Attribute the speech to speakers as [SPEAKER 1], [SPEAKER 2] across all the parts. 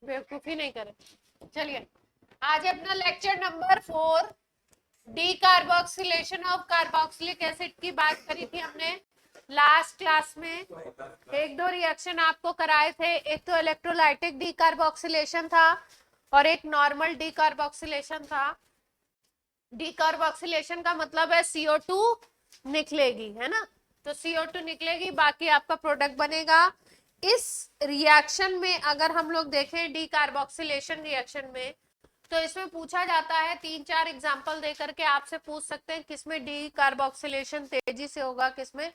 [SPEAKER 1] बेवकूफी नहीं करे। चलिए, आज अपना lecture number 4 D carboxylation of carboxylic acid की बात करी थी हमने लास्ट क्लास में। एक दो रिएक्शन आपको कराए थे, एक तो इलेक्ट्रोलाइटिक डी कार्बोक्सिलेशन था और एक नॉर्मल डी कार्बोक्सिलेशन था। डी कार्बोक्सिलेशन का मतलब है CO2 निकलेगी, है ना, तो CO2 निकलेगी, बाकी आपका प्रोडक्ट बनेगा। इस रिएक्शन में अगर हम लोग देखें डी कार्बोक्सिलेशन रिएक्शन में, तो इसमें पूछा जाता है 3-4 एग्जांपल देकर के आपसे पूछ सकते हैं किसमें डी कार्बोक्सिलेशन तेजी से होगा, किसमें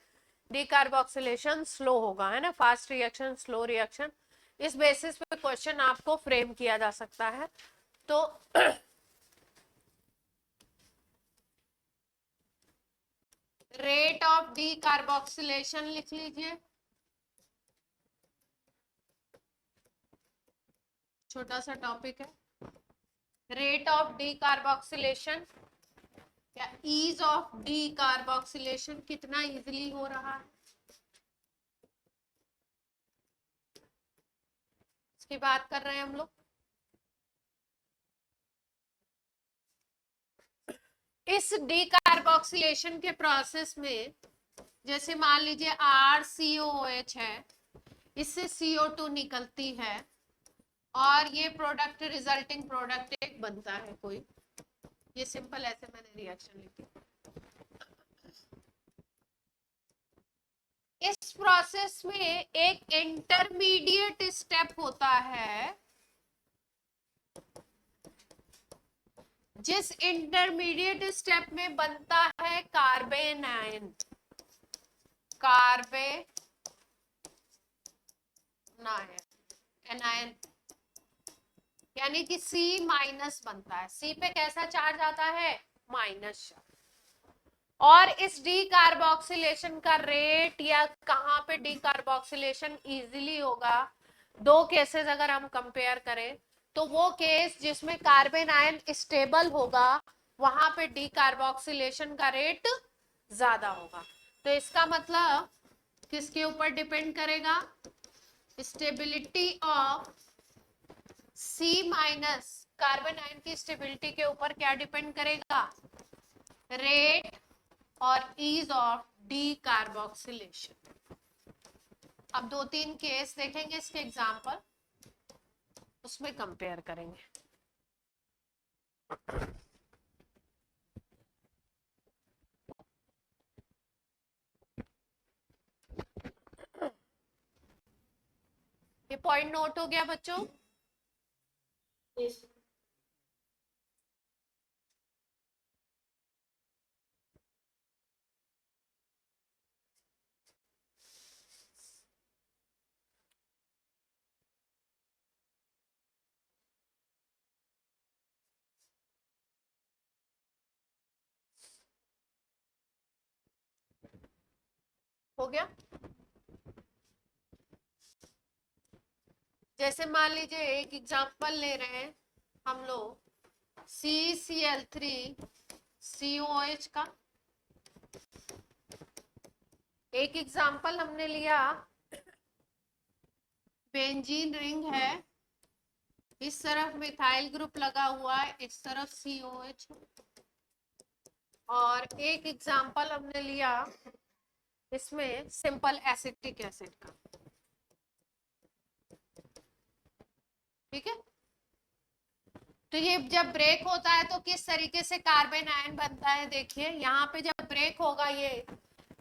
[SPEAKER 1] डी कार्बोक्सिलेशन स्लो होगा, है ना, फास्ट रिएक्शन, स्लो रिएक्शन। इस बेसिस पे क्वेश्चन आपको फ्रेम किया जा सकता है। तो रेट ऑफ डी कार्बोक्सिलेशन लिख लीजिए, छोटा सा टॉपिक है। रेट ऑफ डी कार्बोक्सिलेशन या ईज ऑफ डी कार्बोक्सिलेशन, कितना इजीली हो रहा है, इसकी बात कर रहे हैं हम लोग। इस डी कार्बोक्सिलेशन के प्रोसेस में जैसे मान लीजिए RCOOH है, इससे CO2 निकलती है और ये प्रोडक्ट रिजल्टिंग प्रोडक्ट एक बनता है कोई, ये सिंपल ऐसे मैंने रिएक्शन लिखी। इस प्रोसेस में एक इंटरमीडिएट स्टेप होता है, जिस इंटरमीडिएट स्टेप में बनता है कार्बेनायन, एनायन, यानी कि C- बनता है। C पे कैसा चार्ज आता है, माइनस। और इस डी कार्बोक्सिलेशन का रेट या कहां पे डी कार्बोक्सिलेशन इजीली होगा, दो केसेस अगर हम कंपेयर करें, तो वो केस जिसमें कार्बन आयन स्टेबल होगा वहां पे डी कार्बोक्सिलेशन का रेट ज्यादा होगा। तो इसका मतलब किसके ऊपर डिपेंड करेगा, stability of C- carbon ion की स्टेबिलिटी के ऊपर क्या डिपेंड करेगा, रेट और ईज ऑफ डी कार्बोक्सिलेशन। अब 2-3 केस देखेंगे इसके एग्जांपल, उसमें कंपेयर करेंगे। ये पॉइंट नोट हो गया बच्चों? yes. हो गया। जैसे मान लीजिए एक एग्जांपल ले रहे हैं हम लोग CCl3COH का। एक एग्जांपल हमने लिया, बेंजीन रिंग है, इस तरफ मिथाइल ग्रुप लगा हुआ है, इस तरफ COH। और एक एग्जांपल हमने लिया इसमें सिंपल एसिटिक एसिड का, ठीक है। तो ये जब ब्रेक होता है तो किस तरीके से कार्बन आयन बनता है, देखिए यहाँ पे जब ब्रेक होगा ये,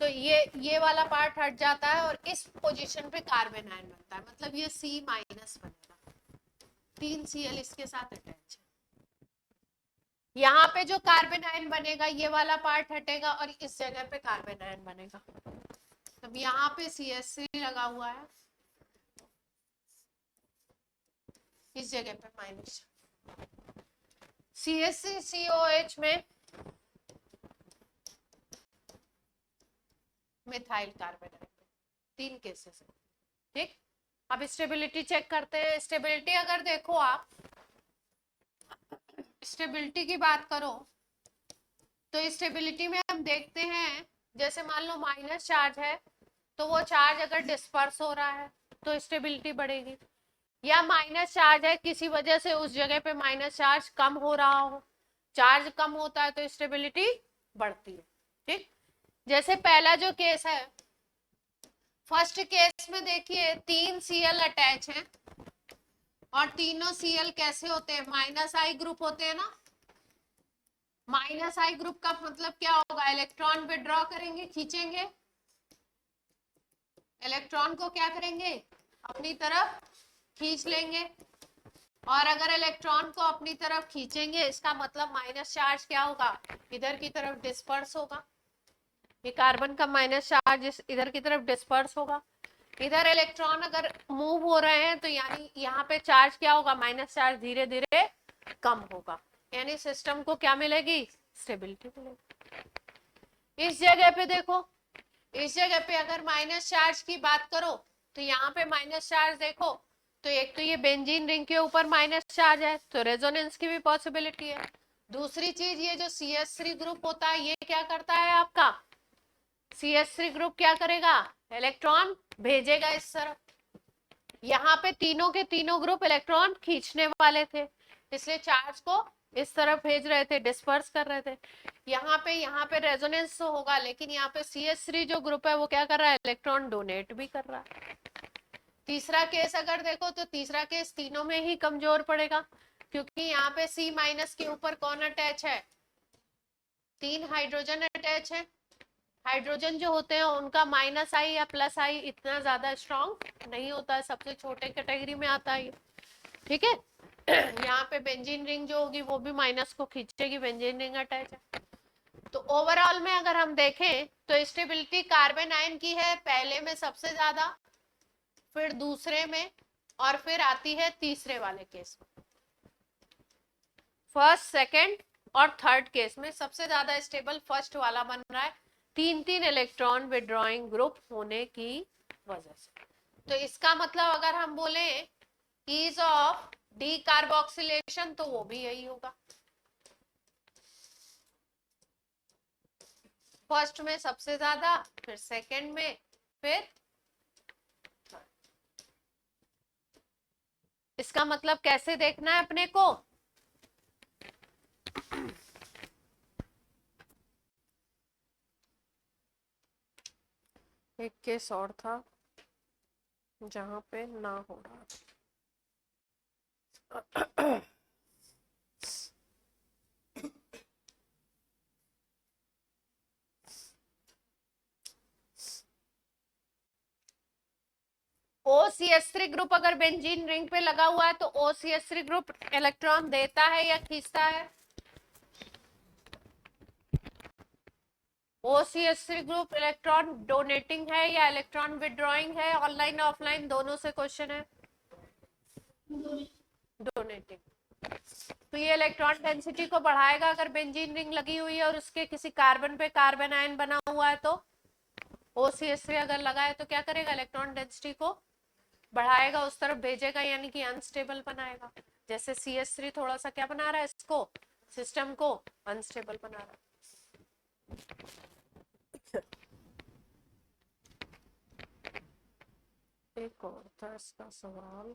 [SPEAKER 1] तो ये वाला पार्ट हट जाता है और इस पोजीशन पे कार्बन आयन बनता है, मतलब ये C- बनेगा, 3 Cl इसके साथ अटैच है। यहाँ पे जो कार्बन आयन बनेगा ये वाला पार्ट हटेगा और इस जगह पे कार्बन आयन बनेगा। तब यहाँ पे CH3 लगा हुआ है, इस जगह पे माइनस। CH3COH में मिथाइल कार्बन आयन, 3 केसेस है, ठीक। अब स्टेबिलिटी चेक करते हैं। स्टेबिलिटी अगर देखो आप, स्टेबिलिटी की बात करो तो स्टेबिलिटी में हम देखते हैं, जैसे मान लो माइनस चार्ज है तो वो चार्ज अगर डिस्पर्स हो रहा है तो स्टेबिलिटी बढ़ेगी, या माइनस चार्ज है, किसी वजह से उस जगह पे माइनस चार्ज कम हो रहा हो, चार्ज कम होता है तो स्टेबिलिटी बढ़ती है। ठीक, जैसे पहला जो केस है, फर्स्ट केस में देखिए 3 Cl अटैच है और तीनों Cl कैसे होते हैं, माइनस आई ग्रुप होते हैं ना। माइनस आई ग्रुप का मतलब क्या होगा, इलेक्ट्रॉन विड्रॉ करेंगे, खींचेंगे, इलेक्ट्रॉन को क्या करेंगे, अपनी तरफ खींच लेंगे। और अगर इलेक्ट्रॉन को अपनी तरफ खींचेंगे, इसका मतलब माइनस चार्ज क्या होगा, इधर की तरफ डिस्पर्स होगा। ये कार्बन का माइनस चार्ज इधर की तरफ डिस्पर्स होगा। इधर इलेक्ट्रॉन अगर मूव हो रहे हैं तो यानी यहाँ पे चार्ज क्या होगा, माइनस चार्ज धीरे धीरे कम होगा, यानी सिस्टम को क्या मिलेगी, स्टेबिलिटी मिलेगी। इस जगह पे देखो, इस जगह पे अगर माइनस चार्ज की बात करो तो यहाँ पे माइनस चार्ज देखो, तो एक तो ये बेंजीन रिंग के ऊपर माइनस चार्ज है, तो रेजोनेंस की भी पॉसिबिलिटी है। दूसरी चीज, ये जो CH3 ग्रुप होता है ये क्या करता है, आपका CH3 ग्रुप क्या करेगा, इलेक्ट्रॉन भेजेगा इस तरफ। यहाँ पे तीनों के तीनों ग्रुप इलेक्ट्रॉन खींचने वाले थे, इसलिए चार्ज को इस तरफ भेज रहे थे, डिस्पर्स कर रहे थे। यहाँ पे रेजोनेंस तो होगा, लेकिन यहाँ पे CH3 जो ग्रुप है वो क्या कर रहा है, इलेक्ट्रॉन डोनेट भी कर रहा है। तीसरा केस अगर देखो तो तीसरा केस तीनों में ही कमजोर पड़ेगा, क्योंकि यहाँ पे C- के ऊपर कौन अटैच है, 3 हाइड्रोजन अटैच है। हाइड्रोजन जो होते हैं उनका माइनस आई या प्लस आई इतना ज्यादा स्ट्रॉन्ग नहीं होता है, सबसे छोटे कैटेगरी में आता है। ठीक है, यहाँ पे बेंजीन रिंग जो होगी वो भी माइनस को खींचेगी, बेंजीन रिंग अटैच है। तो ओवरऑल में अगर हम देखें तो स्टेबिलिटी कार्बन आयन की है पहले में सबसे ज्यादा, फिर दूसरे में, और फिर आती है तीसरे वाले केस में। फर्स्ट, सेकंड और थर्ड केस में सबसे ज्यादा स्टेबल फर्स्ट वाला बन रहा है, 3 इलेक्ट्रॉन विड्रॉइंग ग्रुप होने की वजह से। तो इसका मतलब अगर हम बोले ईज ऑफ डी कार्बोक्सिलेशन तो वो भी यही होगा, फर्स्ट में सबसे ज्यादा, फिर सेकंड में, फिर इसका मतलब कैसे देखना है अपने को, एक केस और था जहां पे ना हो रहा OCH3 ग्रुप अगर बेंजीन रिंग पे लगा हुआ है तो OCH3 ग्रुप इलेक्ट्रॉन देता है या खींचता है, OCH3 ग्रुप इलेक्ट्रॉन डोनेटिंग है या इलेक्ट्रॉन विड्रॉइंग है, ऑनलाइन ऑफलाइन दोनों से क्वेश्चन है, डोनेटिंग। तो ये इलेक्ट्रॉन डेंसिटी को बढ़ाएगा अगर बेंजीन रिंग लगी हुई है और उसके किसी कार्बन पे कार्बन आयन बना हुआ है, तो OCH3 अगर लगा है तो क्या करेगा, इलेक्ट्रॉन डेंसिटी को बढ़ाएगा, उस तरफ भेजेगा, यानी कि अनस्टेबल बनाएगा। जैसे CH3 थोड़ा सा क्या बना रहा है, इसको सिस्टम को अनस्टेबल बना रहा है। एक और था इसका सवाल,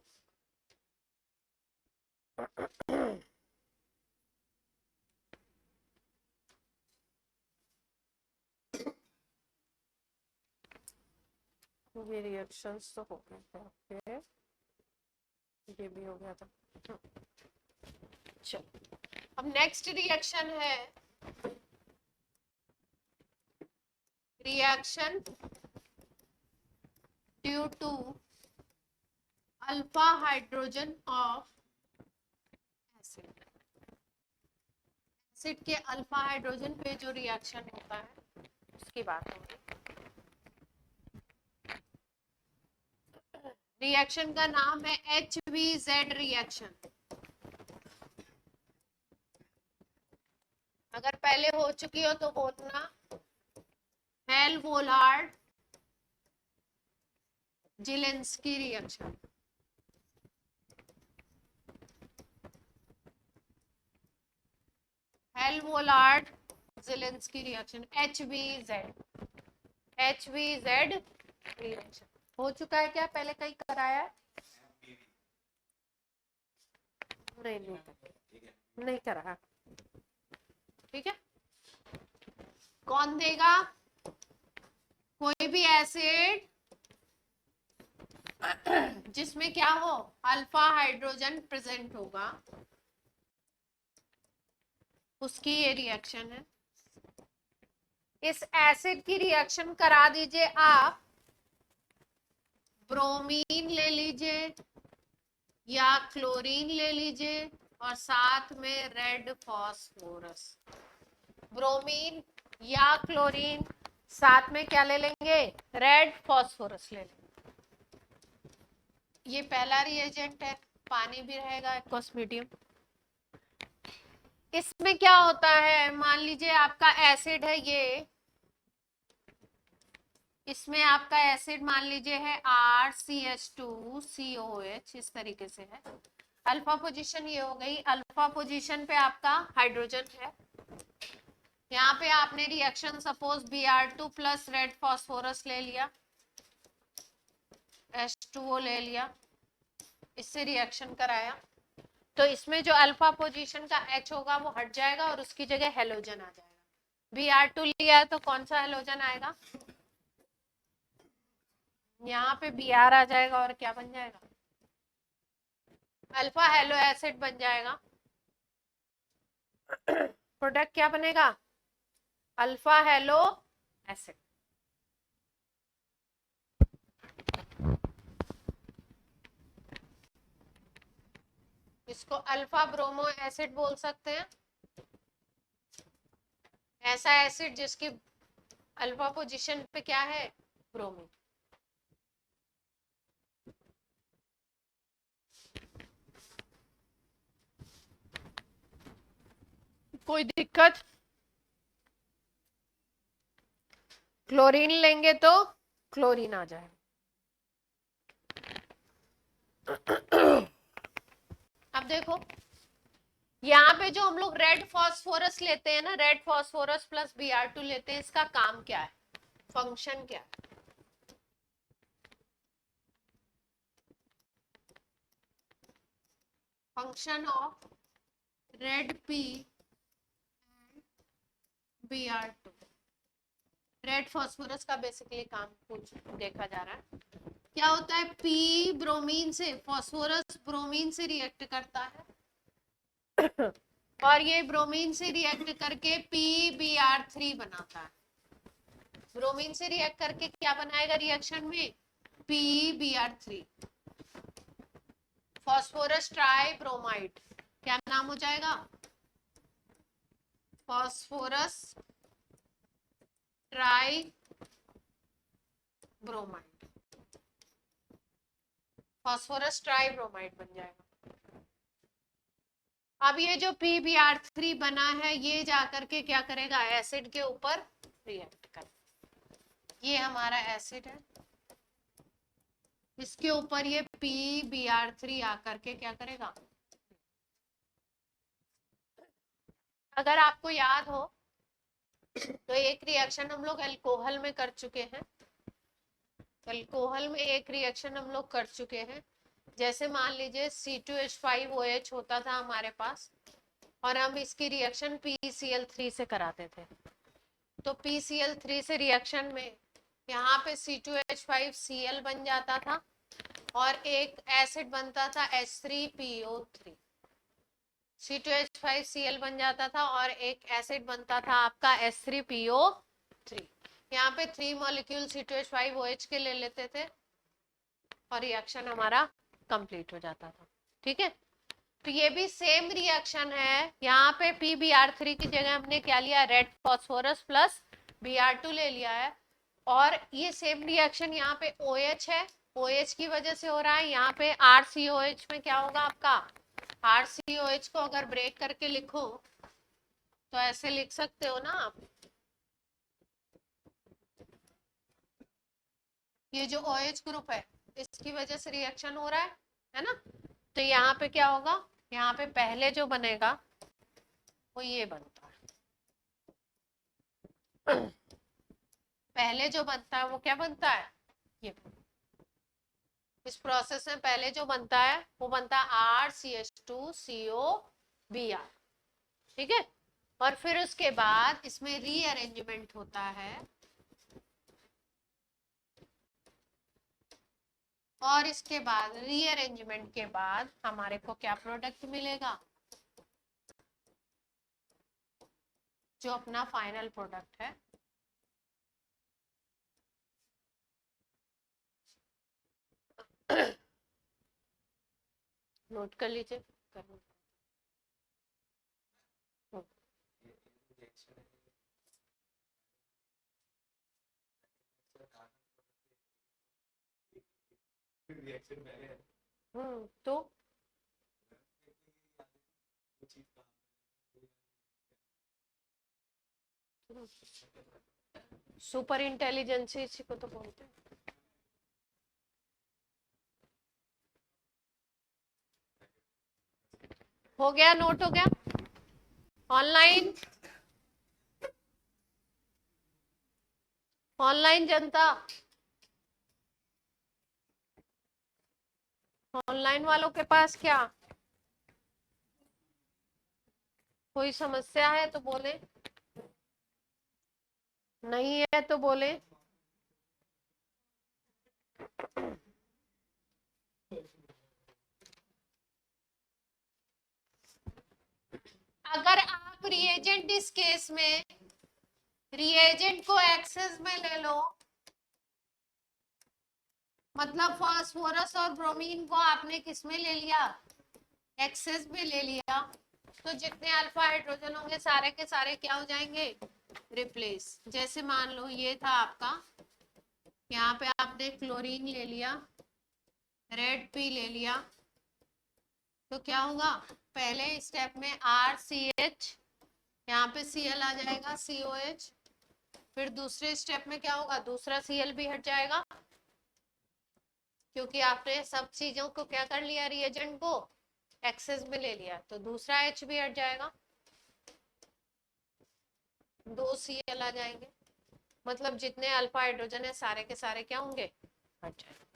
[SPEAKER 1] ये रिएक्शंस तो हो गए थे आपके, ये भी हो गया था। चलो, अब नेक्स्ट रिएक्शन है reaction due to alpha hydrogen of acid. Acid के अल्फा हाइड्रोजन पे जो रिएक्शन होता है उसकी बात होगी। रिएक्शन का नाम है HVZ रिएक्शन। अगर पहले हो चुकी हो तो बोलना, Hell Volhard Zelinsky reaction. Hell Volhard Zelinsky reaction, HVZ reaction हो चुका है क्या, पहले कहीं कराया है? नहीं नहीं नहीं करा। ठीक है, कौन देगा? कोई भी एसिड जिसमें क्या हो, अल्फा हाइड्रोजन प्रेजेंट होगा, उसकी ये रिएक्शन है। इस एसिड की रिएक्शन करा दीजिए आप, ब्रोमीन ले लीजिए या क्लोरीन ले लीजिए और साथ में रेड फास्फोरस। ब्रोमीन या क्लोरीन, साथ में क्या ले लेंगे? रेड फास्फोरस ले लेंगे। ये पहला रिएजेंट है, पानी भी रहेगा एक्वस मीडियम। इसमें क्या होता है, मान लीजिए आपका एसिड है ये, इसमें आपका एसिड मान लीजिए है RCH2COH, इस तरीके से है। अल्फा पोजीशन ये हो गई, अल्फा पोजीशन पे आपका हाइड्रोजन है। यहाँ पे आपने reaction suppose Br2 plus red phosphorus ले लिया, H2O ले लिया, इससे रिएक्शन कराया, तो इसमें जो अल्फा पोजीशन का H होगा वो हट जाएगा और उसकी जगह हेलोजन आ जाएगा। Br2 लिया है तो कौन सा हेलोजन आएगा? यहाँ पे Br आ जाएगा और क्या बन जाएगा? अल्फा हेलो एसिड बन जाएगा। प्रोडक्ट क्या बनेगा? Alpha halo acid. इसको अल्फा ब्रोमो एसिड बोल सकते हैं, ऐसा एसिड जिसकी अल्फा पोजीशन पे क्या है? ब्रोमीन। कोई दिक्कत? क्लोरीन लेंगे तो क्लोरीन आ जाए। अब देखो यहाँ पे जो हम लोग रेड फास्फोरस लेते हैं ना, रेड फास्फोरस प्लस Br2 लेते हैं, इसका काम क्या है, फंक्शन क्या है? Function of red P Br2, red phosphorus का बेसिकली काम कुछ देखा जा रहा है। क्या होता है, P ब्रोमीन से, फास्फोरस ब्रोमीन से रिएक्ट करता है और ये ब्रोमीन से रिएक्ट करके PBr3 बनाता है। ब्रोमीन से रिएक्ट करके क्या बनाएगा रिएक्शन में? PBr3, phosphorus try bromide. क्या नाम हो जाएगा? Phosphorus try bromide, phosphorus try bromide बन जाएगा। अब ये जो PBr3 बना है ये जाकर के क्या करेगा, एसिड के ऊपर रिएक्ट करेगा। ये हमारा एसिड है, इसके ऊपर ये PBr3 आकर के क्या करेगा? अगर आपको याद हो तो एक रिएक्शन हम लोग अल्कोहल में कर चुके हैं, अल्कोहल में एक रिएक्शन हम लोग कर चुके हैं। जैसे मान लीजिए C2H5OH होता था हमारे पास और हम इसकी रिएक्शन PCl3 से कराते थे, तो PCl3 से रिएक्शन में यहाँ पे C2H5Cl बन जाता था और एक एसिड बनता था H3PO3, C2H5Cl बन जाता था और एक एसिड बनता था आपका H3PO3। यहाँ पे 3 मॉलिक्यूल C2H5OH के ले लेते थे और रिएक्शन हमारा कंप्लीट हो जाता था। ठीक है, तो ये भी सेम रिएक्शन है। यहाँ पे PBr3 की जगह हमने क्या लिया, रेड फास्फोरस प्लस Br2 ले लिया है और ये सेम रिएक्शन यहाँ पे OH है, OH की वजह से हो रहा है। यहाँ पे RCOH में क्या होगा आपका, RCOH को अगर ब्रेक करके लिखो तो ऐसे लिख सकते हो ना आप, ये जो OH ग्रुप है इसकी वजह से रिएक्शन हो रहा है ना। तो यहाँ पे क्या होगा, यहाँ पे पहले जो बनेगा वो ये बनता है, पहले जो बनता है वो क्या बनता है, ये। इस प्रोसेस में पहले जो बनता है वो बनता है RCH2COBr, ठीक है। और फिर उसके बाद इसमें रीअरेंजमेंट होता है, और इसके बाद रीअरेंजमेंट के बाद हमारे को क्या प्रोडक्ट मिलेगा, जो अपना फाइनल प्रोडक्ट है। नोट कर लीजिए। तो सुपर इंटेलिजेंस इसी को तो बोलते हैं। हो गया, नोट हो गया। ऑनलाइन, ऑनलाइन जनता, ऑनलाइन वालों के पास क्या कोई समस्या है तो बोले, नहीं है तो बोले। अगर आप रिएजेंट इस केस में रिएजेंट को एक्सेस में ले लो, मतलब फास्फोरस और ब्रोमीन को आपने किस में ले लिया, एक्सेस में ले लिया, तो जितने अल्फा हाइड्रोजन होंगे सारे के सारे क्या हो जाएंगे, रिप्लेस। जैसे मान लो ये था आपका, यहाँ पे आपने क्लोरीन ले लिया, रेड पी ले लिया, तो क्या होगा, पहले स्टेप में RCH, यहाँ पे Cl आ जाएगा, COH। फिर दूसरे स्टेप में क्या होगा, दूसरा Cl भी हट जाएगा, क्योंकि आपने सब चीजों को क्या कर लिया, रिएजेंट को एक्सेस में ले लिया, तो दूसरा H भी हट जाएगा, 2 Cl आ जाएंगे। मतलब जितने अल्फा हाइड्रोजन है सारे के सारे क्या होंगे, हट जाएंगे।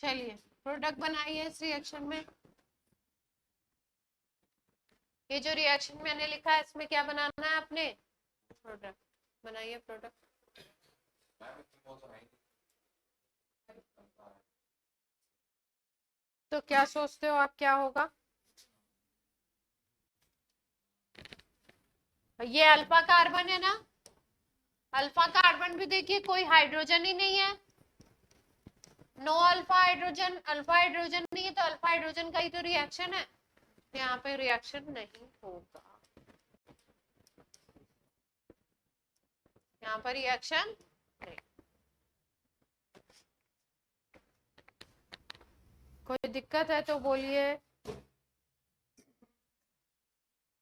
[SPEAKER 1] चलिए प्रोडक्ट बनाइए इस रिएक्शन में। ये जो रिएक्शन मैंने लिखा है इसमें क्या बनाना है आपने, प्रोडक्ट बनाइए, प्रोडक्ट। तो क्या सोचते हो आप क्या होगा, ये अल्फा कार्बन है ना, अल्फा कार्बन भी देखिए कोई हाइड्रोजन ही नहीं है, no alpha hydrogen, alpha hydrogen नहीं है, तो अल्फा हाइड्रोजन का ही तो रिएक्शन है, यहाँ पे रिएक्शन नहीं होगा, यहाँ पर रिएक्शन नहीं। कोई दिक्कत है तो बोलिए,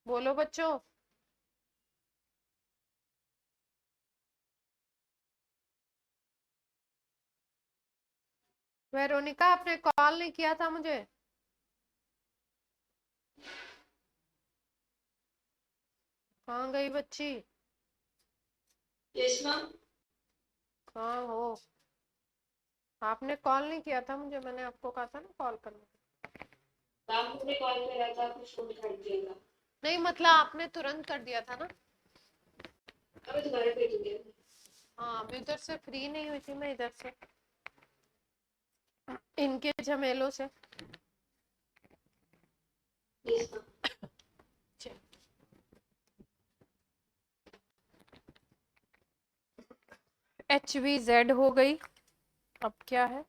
[SPEAKER 1] बोलो बच्चों। वेरोनिका आपने कॉल नहीं किया था मुझे, कहाँ गई बच्ची,
[SPEAKER 2] यस मैम।
[SPEAKER 1] कहाँ हो, आपने कॉल नहीं किया था मुझे, मैंने आपको कहा था ना कॉल करने।
[SPEAKER 2] आपने कॉल करा था, आपने फोन काट दिया था।
[SPEAKER 1] नहीं मतलब आपने तुरंत कर दिया था ना।
[SPEAKER 2] अब दोबारा भेजूंगी।
[SPEAKER 1] हाँ अभी उधर से फ्री नहीं हुई थी मैं, इधर से इनके झमेलों से।
[SPEAKER 2] Yes ma'am.
[SPEAKER 1] HVZ हो गई। अब क्या है,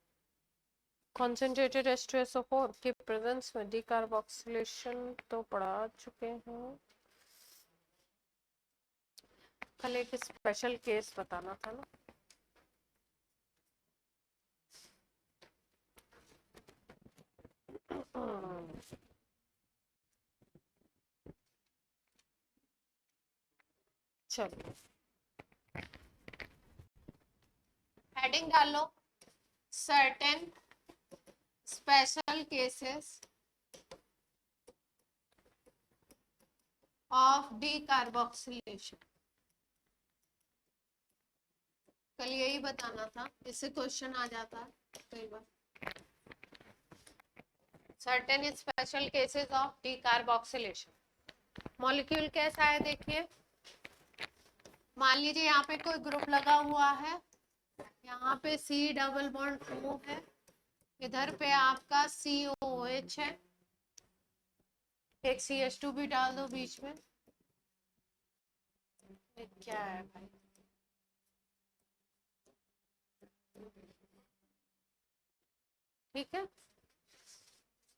[SPEAKER 1] कॉन्सेंट्रेटेड H2SO4 के प्रेजेंस में डीकार्बोक्सिलेशन तो पढ़ा चुके हैं, कल एक स्पेशल केस बताना था ना। चलो हेडिंग डाल लो, certain special cases of decarboxylation. कल यही बताना था, इससे क्वेश्चन आ जाता है कई बार। Certain special cases of decarboxylation. Molecule कैसा है देखिए, मान लीजिए यहाँ पे कोई ग्रुप लगा हुआ है, यहाँ पे C डबल बॉन्ड O है, इधर पे आपका COOH है, एक CH2 भी डाल दो बीच में। ये क्या है भाई, ठीक है,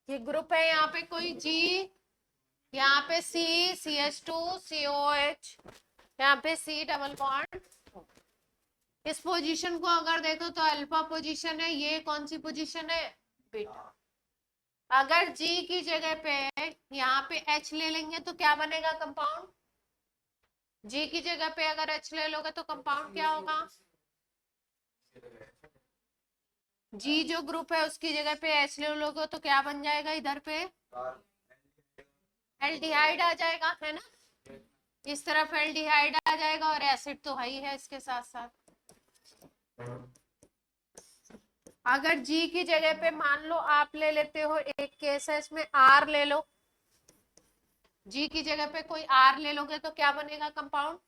[SPEAKER 1] ये ग्रुप है, यहाँ पे कोई G, यहाँ पे C CH2 COH, यहाँ पे C डबल बॉन्ड। इस पोजीशन को अगर देखो तो अल्फा पोजीशन है, ये कौन सी पोजीशन है, बीटा। अगर G की जगह पे यहाँ पे H ले लेंगे तो क्या बनेगा कंपाउंड, G की जगह पे अगर H ले लोगे तो कंपाउंड क्या होगा, G जो ग्रुप है उसकी जगह पे H ले लोगे तो क्या बन जाएगा, इधर पे एल्डिहाइड आ जाएगा, है ना, इस तरफ एल्डिहाइड आ जाएगा और एसिड तो है ही है इसके साथ साथ। अगर G की जगह पे मान लो आप ले लेते हो, एक केस है इसमें R ले लो, G की जगह पे कोई R ले लोगे तो क्या बनेगा कंपाउंड,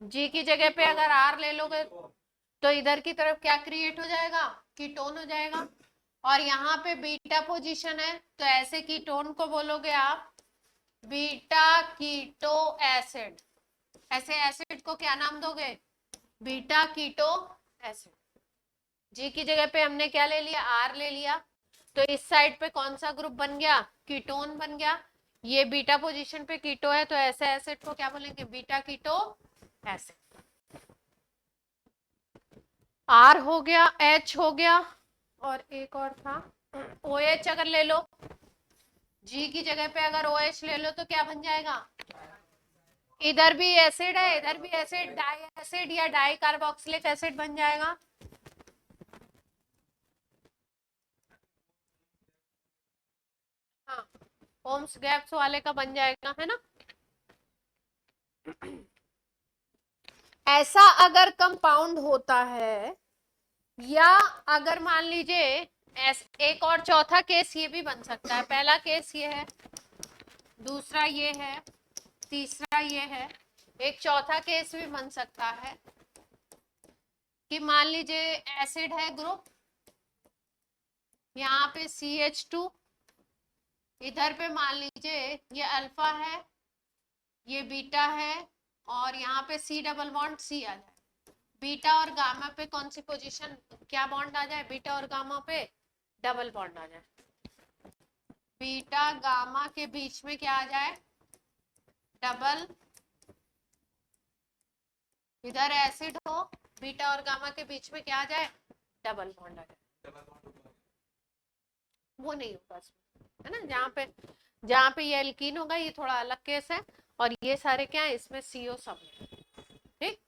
[SPEAKER 1] G की जगह पे अगर R ले लोगे तो इधर की तरफ क्या क्रिएट हो जाएगा, कीटोन हो जाएगा। और यहाँ पे बीटा पोजीशन है तो ऐसे कीटोन को बोलोगे आप बीटा कीटो एसिड। ऐसे एसिड को क्या नाम दोगे, बीटा कीटो एसिड। जी की जगह पे हमने क्या ले लिया, आर ले लिया, तो इस साइड पे कौन सा ग्रुप बन गया, कीटोन बन गया। ये बीटा पोजीशन पे कीटो है तो ऐसे एसिड को क्या बोलेंगे, बीटा कीटो एसिड। आर हो गया, एच हो गया, और एक और था OH। अगर ले लो जी की जगह पे अगर OH ले लो तो क्या बन जाएगा, इधर भी एसिड है इधर भी एसिड, डाई एसिड या डाई कार्बोक्सिलिक एसिड बन जाएगा। हाँ, ओम्स गैप्स वाले का बन जाएगा, है ना। ऐसा अगर कंपाउंड होता है, या अगर मान लीजिए एक और चौथा केस ये भी बन सकता है, पहला केस ये है, दूसरा ये है, तीसरा ये है, एक चौथा केस भी बन सकता है कि मान लीजिए एसिड है ग्रुप, यहाँ पे CH2, इधर पे मान लीजिए ये अल्फा है ये बीटा है, और यहाँ पे C डबल बॉन्ड C आ जाए। बीटा और गामा पे कौन सी पोजीशन, क्या बॉन्ड आ जाए, बीटा और गामा पे डबल बॉन्ड आ जाए। बीटा गामा के बीच में क्या आ जाए, डबल। इधर एसिड हो, बीटा और गामा के बीच में क्या आ जाए, डबल बॉन्ड आ जाए। वो नहीं होगा है ना, जहाँ पे ये एल्कीन होगा ये थोड़ा अलग केस है, और ये सारे क्या है, इसमें CO सब है, ठीक।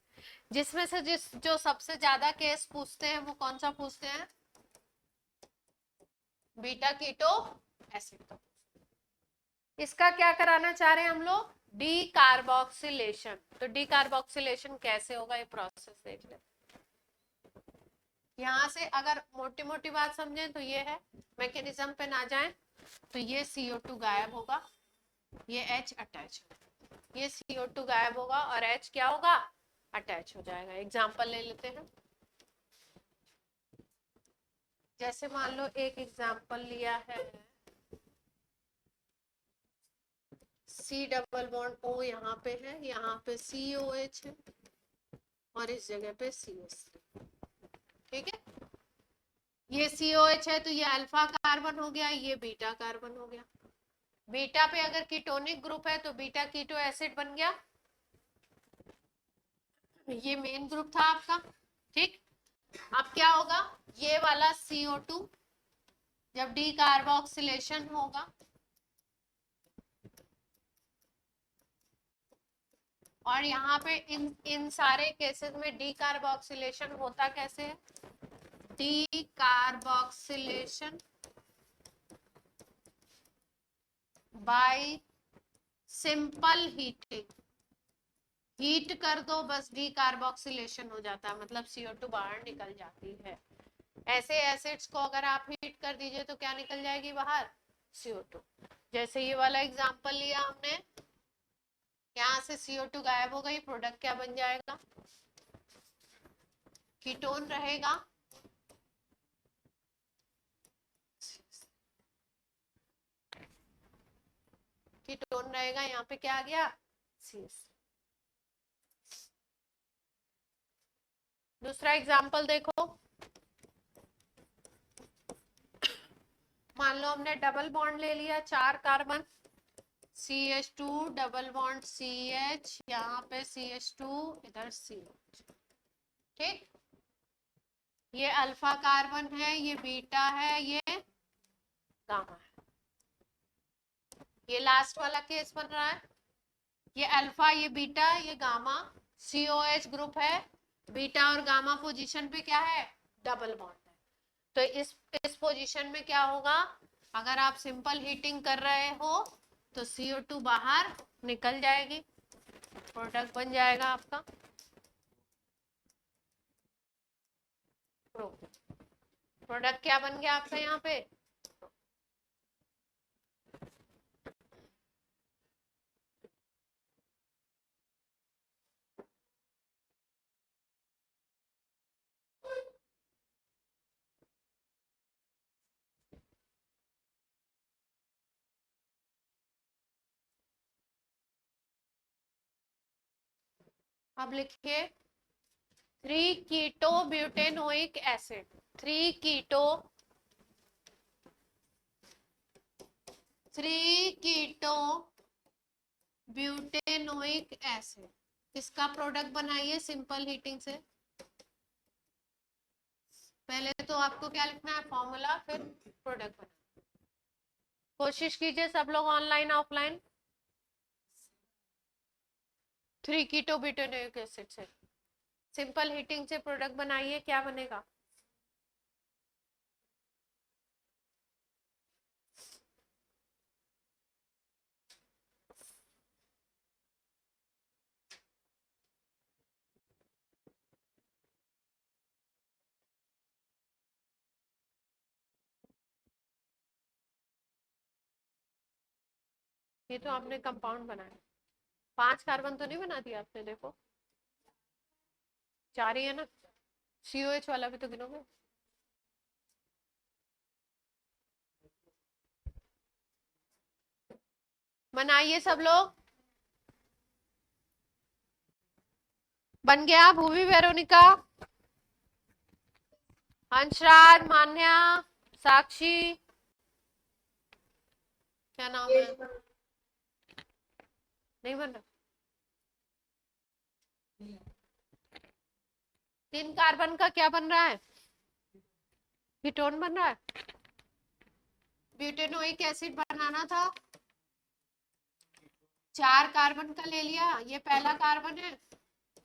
[SPEAKER 1] जिसमें से जो सबसे ज्यादा केस पूछते हैं वो कौन सा पूछते हैं, बीटा कीटो एसिड का। इसका क्या कराना चाह रहे हैं हम लोग, डीकार्बोक्सिलेशन। तो डीकार्बोक्सिलेशन कैसे होगा, ये प्रोसेस देख लेते। यहाँ से अगर मोटी मोटी बात समझें तो ये है, मैकेनिज्म पे ना जाएं तो ये CO2 गायब होगा, ये H अटैच, ये CO2 गायब होगा और H क्या होगा, अटैच हो जाएगा। एग्जाम्पल ले लेते हैं, जैसे मान लो एक एग्जाम्पल लिया है, C डबल बॉन्ड O यहाँ पे है, यहाँ पे COH है, और इस जगह पे CH3, ठीक है। ये COH है तो ये अल्फा कार्बन हो गया, ये बीटा कार्बन हो गया। बीटा पे अगर कीटोनिक ग्रुप है तो बीटा कीटो एसिड बन गया, ये मेन ग्रुप था आपका, ठीक। अब क्या होगा, ये वाला CO2 जब डीकार्बोक्सिलेशन होगा और यहाँ पे इन सारे केसेस में डी कार्बोक्सिलेशन होता कैसे है? D carboxylation bye simple heating. Heat कर दो बस डी कार्बोक्सिलेशन हो जाता है, मतलब CO2 बाहर निकल जाती है। ऐसे एसिड्स को अगर आप हीट कर दीजिए तो क्या निकल जाएगी बाहर? CO2। जैसे ये वाला एग्जांपल लिया हमने, यहाँ से CO2 गायब हो गई, प्रोडक्ट क्या बन जाएगा? कीटोन रहेगा। कीटोन रहेगा, यहाँ पे क्या आ गया? CS। दूसरा एग्जांपल देखो, मान लो हमने डबल बॉन्ड ले लिया, 4 carbon, CH2 double bond CH, यहाँ पे CH2, इधर CH। ठीक, ये अल्फा कार्बन है, ये बीटा है, ये गामा है। ये लास्ट वाला केस बन रहा है, ये अल्फा, ये बीटा, ये गामा, COH ग्रुप है, बीटा और गामा पोजीशन पे क्या है? डबल बॉन्ड है। तो इस पोजीशन में क्या होगा? अगर आप सिंपल हीटिंग कर रहे हो तो CO2 बाहर निकल जाएगी, प्रोडक्ट बन जाएगा आपका प्रोडक्ट क्या बन गया आपका यहाँ पे? अब लिखिए 3 कीटो ब्यूटेनोइक एसिड, 3 कीटो 3 कीटो ब्यूटेनोइक एसिड, किसका प्रोडक्ट बनाइए सिंपल हीटिंग से? पहले तो आपको क्या लिखना है? फॉर्मूला, फिर प्रोडक्ट बनाना। कोशिश कीजिए सब लोग ऑनलाइन ऑफलाइन। 3 कीटो ब्यूटेनोइक एसिड से सिंपल हीटिंग से प्रोडक्ट बनाइए, क्या बनेगा? ये तो आपने कंपाउंड बनाया, 5 कार्बन तो नहीं बना दिया आपने, देखो 4 ही है ना। COH वाला भी तो गिनोगे। बनाइए सब लोग। बन गया? भूमि, वेरोनिका, हंसराज, मान्या, साक्षी, क्या नाम है? नहीं बन रहा? 3 कार्बन का क्या बन रहा है? कीटोन बन रहा है। ब्यूटेनोइक एसिड बनाना था, 4 कार्बन का ले लिया, ये पहला कार्बन है,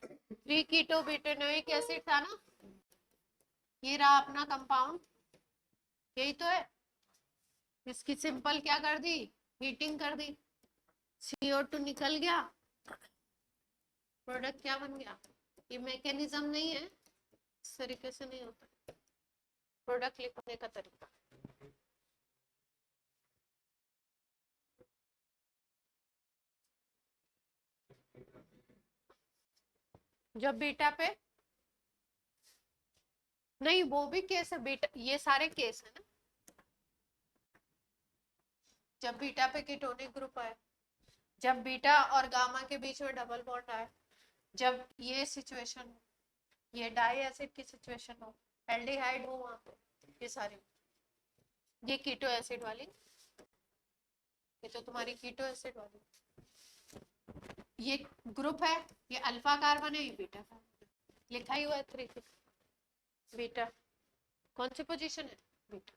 [SPEAKER 1] 3 कीटो ब्यूटेनोइक एसिड था ना, ये रहा अपना कंपाउंड, यही तो है। इसकी सिंपल क्या कर दी? हीटिंग कर दी, CO2 निकल गया, प्रोडक्ट क्या बन गया? ये मैकेनिज्म नहीं है, इस तरीके से नहीं होता प्रोडक्ट लिखने का तरीका। जब बीटा पे, नहीं वो भी केस है बीटा, ये सारे केस है ना। जब बीटा पे कीटोनिक ग्रुप आए, जब बीटा और गामा के बीच में डबल बॉन्ड आए, जब ये सिचुएशन हो, ये डाई एसिड की सिचुएशन हो, एल्डिहाइड हो वहां पे, ये सारे, ये कीटो एसिड वाली, ये तो तुम्हारी कीटो एसिड वाली, ये ग्रुप है, ये अल्फा कार्बन है, ये बीटा कार्बन, लिखा ही हुआ है 3 बीटा, कौन सी पोजीशन है? बीटा।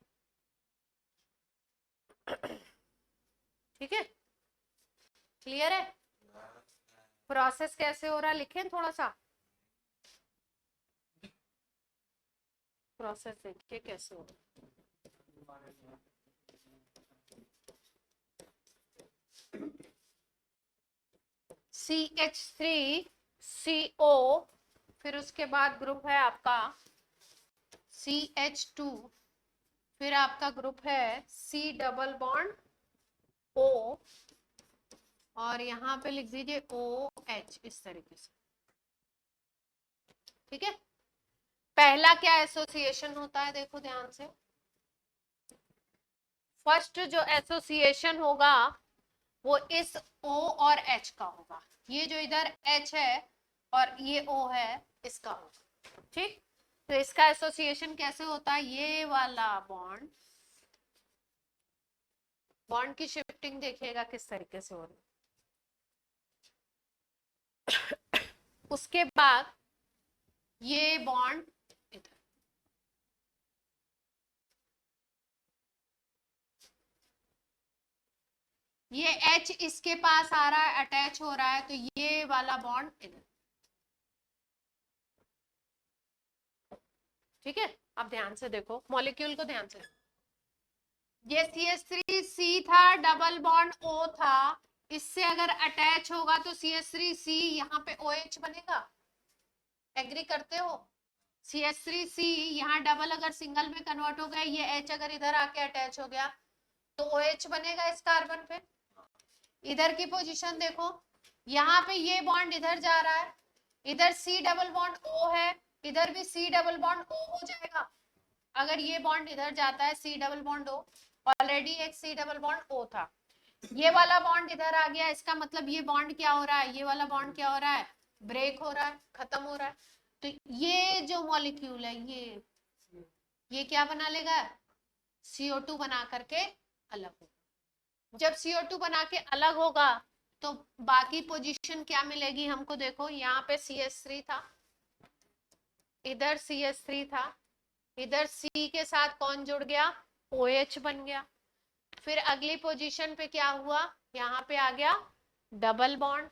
[SPEAKER 1] ठीक है, क्लियर है? प्रोसेस कैसे हो रहा है लिखें थोड़ा सा, प्रोसेस देखिए कैसे हो रहा है। CH3CO, फिर उसके बाद ग्रुप है आपका CH2, फिर आपका ग्रुप है C डबल बॉन्ड O, और यहाँ पे लिख दीजिए OH इस तरीके से, ठीक है। पहला क्या एसोसिएशन होता है, देखो ध्यान से, फर्स्ट जो एसोसिएशन होगा वो इस O और H का होगा, ये जो इधर H है और ये O है इसका होगा, ठीक। तो इसका एसोसिएशन कैसे होता है, ये वाला बॉन्ड, बॉन्ड की शिफ्टिंग देखिएगा किस तरीके से हो रही है। उसके बाद ये बॉन्ड इधर, ये H इसके पास आ रहा है, अटैच हो रहा है, तो ये वाला बॉन्ड इधर, ठीक है। अब ध्यान से देखो मॉलिक्यूल को, ध्यान से देखो, ये CH3C था, डबल बॉन्ड O था, इससे अगर अटैच होगा तो CH3C यहाँ पे OH बनेगा, एग्री करते हो। CH3C यहाँ डबल अगर सिंगल में कन्वर्ट हो गया, ये H अगर इधर आके अटैच हो गया तो OH बनेगा इस कार्बन पे। इधर की पोजीशन देखो, यहाँ पे ये बॉन्ड इधर जा रहा है, इधर C डबल बॉन्ड O है, इधर भी C डबल बॉन्ड O हो जाएगा। अगर ये बॉन्ड इधर जाता है C double bond O, already एक C डबल बॉन्ड O था, ये वाला बॉन्ड इधर आ गया, इसका मतलब ये बॉन्ड क्या हो रहा है, ये वाला बॉन्ड क्या हो रहा है, ब्रेक हो रहा है, खत्म हो रहा है। तो ये जो मॉलिक्यूल है ये क्या बना लेगा, CO2 बना करके अलग होगा। जब CO2 बना के अलग होगा तो बाकी पोजीशन क्या मिलेगी हमको, देखो यहाँ पे CH3 था, इधर CH3 था, इधर C के साथ कौन जुड़ गया, OH बन गया। फिर अगली पोजीशन पे क्या हुआ, यहाँ पे आ गया डबल बॉन्ड,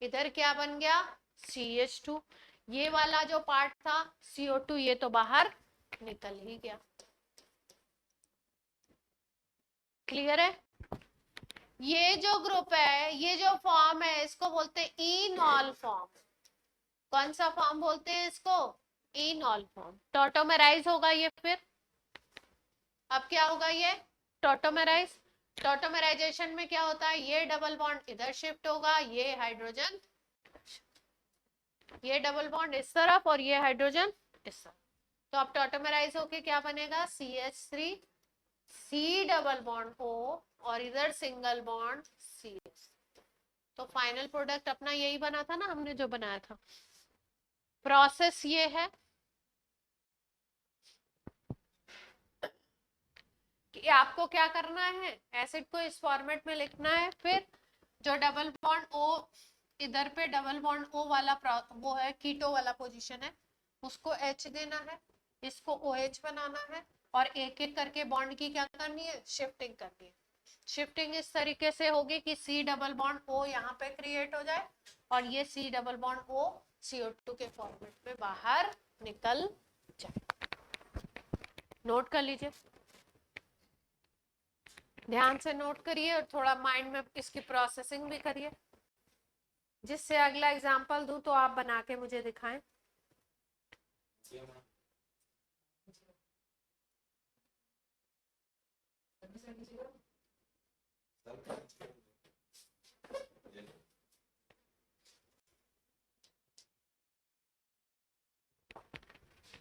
[SPEAKER 1] इधर क्या बन गया CH2, ये वाला जो पार्ट था CO2 ये तो बाहर निकल ही गया। क्लियर है। ये जो ग्रुप है, ये जो फॉर्म है, इसको बोलते हैं इनॉल फॉर्म। कौन सा फॉर्म बोलते हैं इसको, इनॉल फॉर्म। टॉटोमेराइज होगा ये, फिर अब क्या होगा ये टॉटोमेराइज। टॉटोमेराइजेशन में क्या होता है, ये डबल बॉन्ड इधर शिफ्ट होगा, ये हाइड्रोजन, ये डबल बॉन्ड इस तरफ और ये हाइड्रोजन इस तरफ। तो अब टॉटोमेराइज होके क्या बनेगा, CH3 C double bond O और इधर सिंगल बॉन्ड CH। तो फाइनल प्रोडक्ट अपना यही बना था ना, हमने जो बनाया था। प्रोसेस ये है कि आपको क्या करना है, एसिड को इस फॉर्मेट में लिखना है, फिर जो डबल बॉन्ड O इधर पे डबल बॉन्ड O वाला वो है कीटो वाला पोजीशन है, उसको H देना है, इसको OH बनाना है, और एक एक करके बॉन्ड की क्या करनी है, शिफ्टिंग करनी है। शिफ्टिंग इस तरीके से होगी कि C डबल बॉन्ड O यहाँ पे क्रिएट हो जाए और ये C double bond O CO2 के फॉर्मेट में बाहर निकल जाए। नोट कर लीजिए, ध्यान से नोट करिए और थोड़ा माइंड में इसकी प्रोसेसिंग भी करिए, जिससे अगला एग्जांपल दूं तो आप बना के मुझे दिखाएं।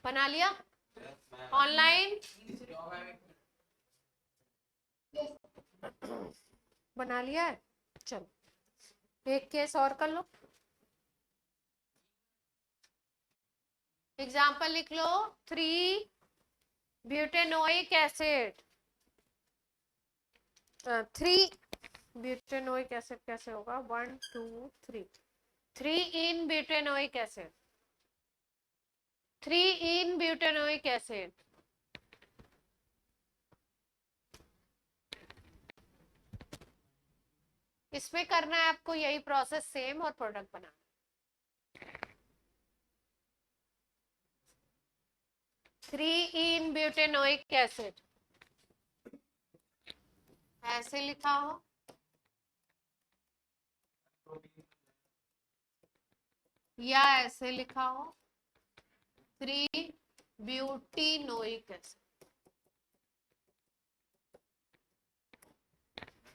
[SPEAKER 1] बना लिया ऑनलाइन, बना लिया है। चलो एक केस और कर लो, एग्जाम्पल लिख लो, 3 ब्यूटेनोइक एसिड, 3 ब्यूटेनोइक एसिड कैसे होगा, 1 2 3, 3 इन ब्यूटेनोइक एसिड, 3 इन ब्यूटेनोइक एसिड, इसमें करना है आपको यही प्रोसेस सेम और प्रोडक्ट बनाना। 3 इन ब्यूटेनोइक एसिड ऐसे लिखा हो या ऐसे लिखा हो 3 ब्यूटीनोइक एसिड,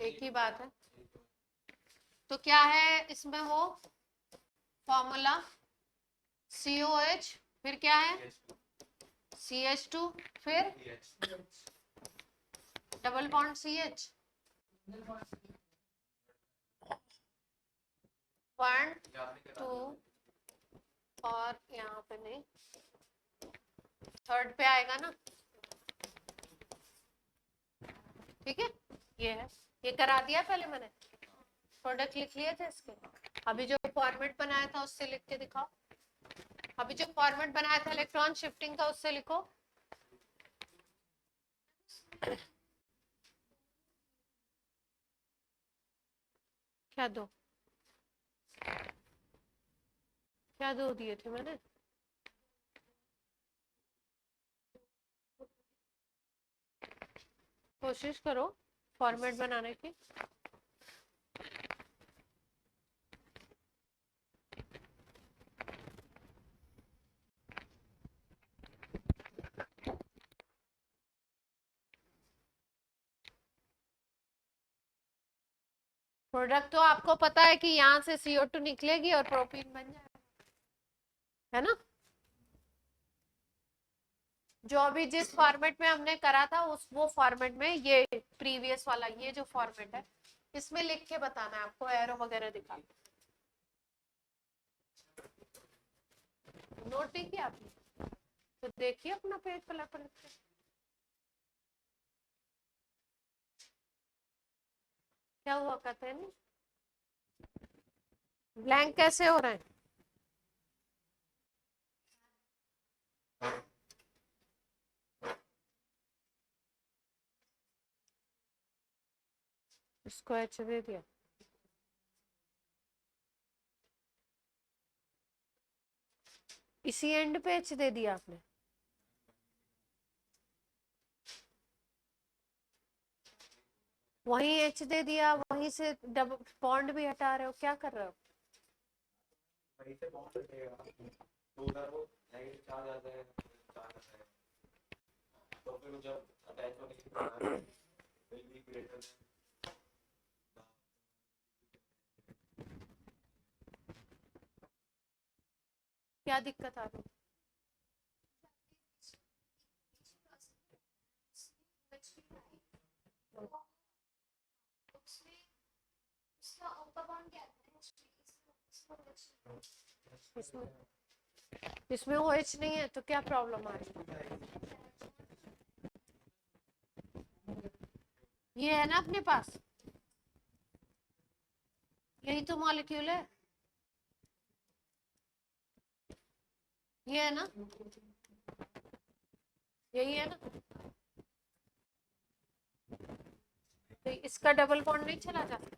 [SPEAKER 1] एक ही बात है। तो क्या है इसमें वो फॉर्मूला COH, फिर क्या है CH2, फिर डबल बॉन्ड CH, 1 2 और यहाँ पे नहीं, थर्ड पे आएगा ना, ठीक है। ये है, ये करा दिया पहले मैंने, प्रोडक्ट लिख लिए थे इसके। अभी जो फॉर्मेट बनाया था उससे लिख के दिखाओ, अभी जो फॉर्मेट बनाया था इलेक्ट्रॉन शिफ्टिंग का उससे लिखो। क्या दो, क्या दो दिए थे मैंने? कोशिश करो फॉर्मेट बनाने की। प्रोडक्ट तो आपको पता है कि यहाँ से CO2 निकलेगी और प्रोपीन बन जाएगा, है ना। जो अभी जिस फॉर्मेट में हमने करा था उस वो फॉर्मेट में ये प्रीवियस वाला ये जो फॉर्मेट है इसमें लिख के बताना है आपको, एरो वगैरह दिखा। नोट नहीं किया आपने तो देखिए अपना पेज पलट पलट के। क्या हुआ कहते हैं ब्लैंक कैसे हो रहे हैं? इसको H दे दिया, इसी एंड पे H दे दिया आपने। वहीं H दे दिया, वहीं से डबल बॉन्ड भी हटा रहे हो, क्या कर रहे हो?
[SPEAKER 3] वहीं से बॉन्ड हटेगा तो उधर वो नेगेटिव चार्ज आता है, चार्ज आता है, तो फिर जब अटैच होने के बाद विल बी ग्रेटर देन।
[SPEAKER 1] क्या दिक्कत आ रही है? इसमें इसमें OH नहीं है तो क्या प्रॉब्लम आ रही है? ये है ना अपने पास, यही तो मॉलिक्यूल है, ये है ना, यही है ना। तो इसका डबल बॉन्ड नहीं चला जाता?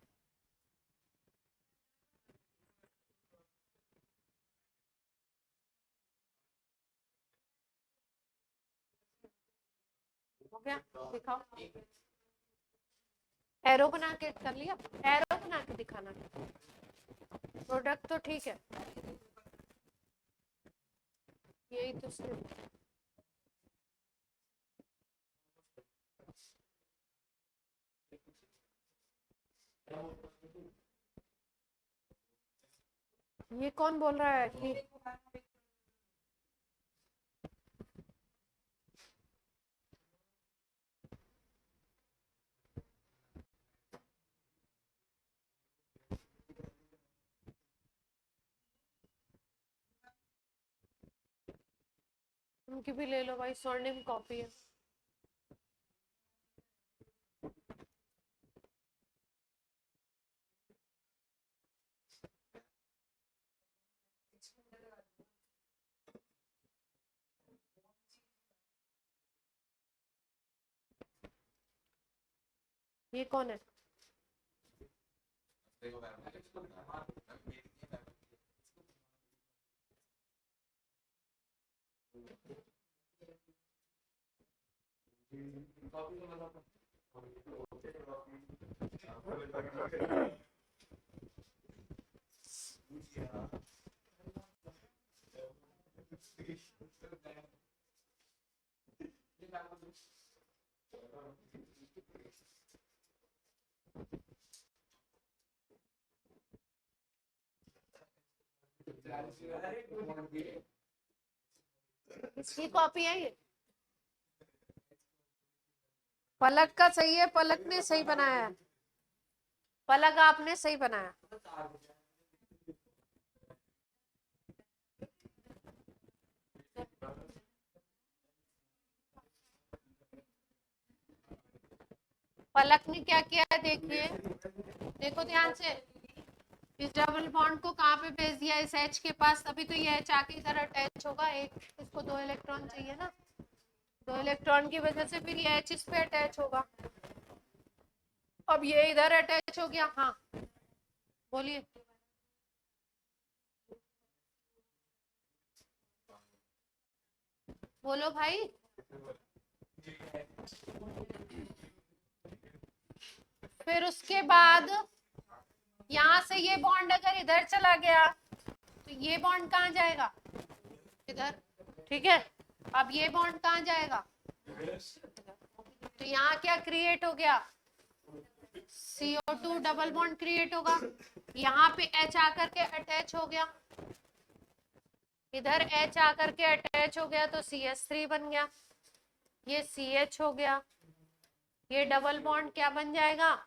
[SPEAKER 1] हो गया, दिखाओ। एरो बना के कर लिया, एरो बना के दिखाना। प्रोडक्ट तो ठीक है, यही तो सिर्फ ये कौन बोल रहा है कि उनकी भी ले लो भाई, स्वर्णिम कॉपी है। ये कौन है?
[SPEAKER 3] देखो मैम कॉपी तो मतलब
[SPEAKER 1] इसकी कॉपी है ये। पलक का सही है, पलक ने सही बनाया है, पलक आपने सही बनाया। पलक ने क्या किया है देखिए, देखो ध्यान से, इस डबल बॉन्ड को कहाँ पे भेज दिया, इस H के पास, तभी तो ये H आके इधर अटैच होगा। एक इसको 2 इलेक्ट्रॉन चाहिए ना, 2 इलेक्ट्रॉन की वजह से फिर ये H इस पे अटैच होगा। अब ये इधर अटैच हो गया। हाँ बोलिए। बोलो भाई। फिर उसके बाद यहाँ से ये बॉन्ड अगर इधर चला गया तो ये बॉन्ड कहाँ जाएगा, इधर, ठीक है। अब ये बॉन्ड कहाँ जाएगा, तो यहाँ क्या क्रिएट हो गया, CO2 डबल बॉन्ड क्रिएट होगा। यहाँ पे H आकर के अटैच हो गया, इधर H आकर के अटैच हो गया तो CH3 बन गया, ये CH हो गया, ये डबल बॉन्ड क्या बन जाएगा,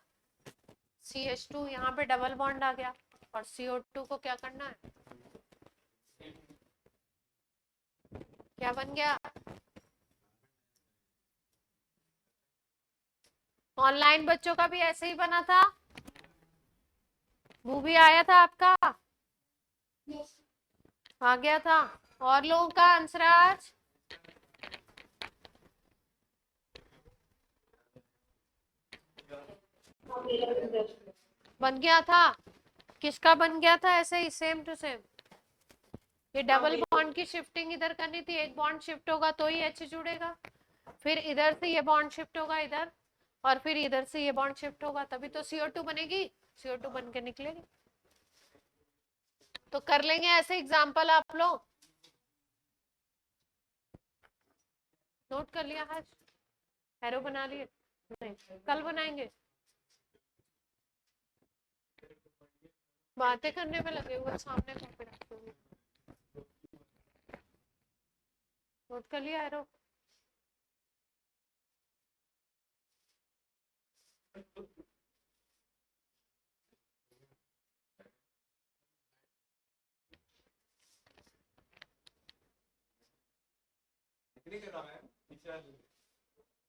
[SPEAKER 1] CH2, यहाँ पे डबल बॉन्ड आ गया। और CO2 को क्या करना है, क्या बन गया, ऑनलाइन बच्चों का भी ऐसे ही बना था, मूवी आया था आपका, आ गया था। और लोगों का आंसर आज बन गया था, किसका बन गया था ऐसे ही सेम टू सेम। ये डबल बॉन्ड की शिफ्टिंग इधर करनी थी, एक बॉन्ड शिफ्ट होगा तो ही H जुड़ेगा, फिर इधर से ये बॉन्ड शिफ्ट होगा इधर, और फिर इधर से ये बॉन्ड शिफ्ट होगा, तभी तो CO2 बनेगी, CO2 बन के निकलेगी। तो कर लेंगे ऐसे एग्जाम्पल आप लोग, नोट कर लिया आज, एरो बना लिए, नहीं कल बनाएंगे, बातें करने में लगे हुए, सामने कॉपी रखते हुए। नोट कर लिया एरो।
[SPEAKER 3] नहीं कर रहा मैं पीछे आ जाइए।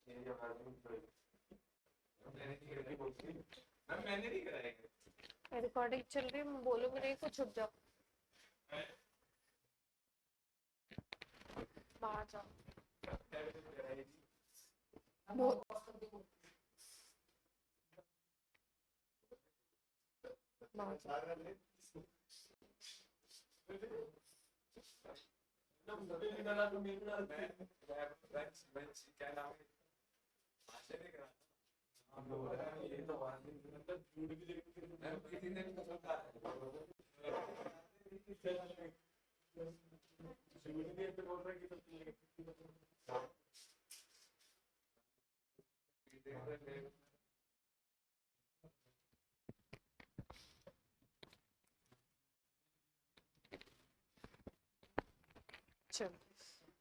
[SPEAKER 3] ये जो मैंने नहीं कराया,
[SPEAKER 1] रिकॉर्डिंग चल रही है, मैं बोलूंगी नहीं तो छुप जाओ, बाहर जाओ। बाहर जाओ।
[SPEAKER 3] क्या नाम है, आशा नहीं करा ये तो मतलब झूठ भी किसी ने भी सोचा है झूठ भी ऐसे बोल रहा है कि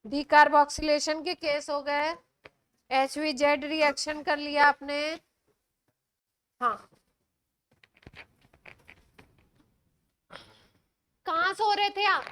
[SPEAKER 1] डीकार्बोक्सिलेशन के केस हो गए, HVZ रिएक्शन कर लिया आपने। हाँ कहाँ सो रहे थे आप,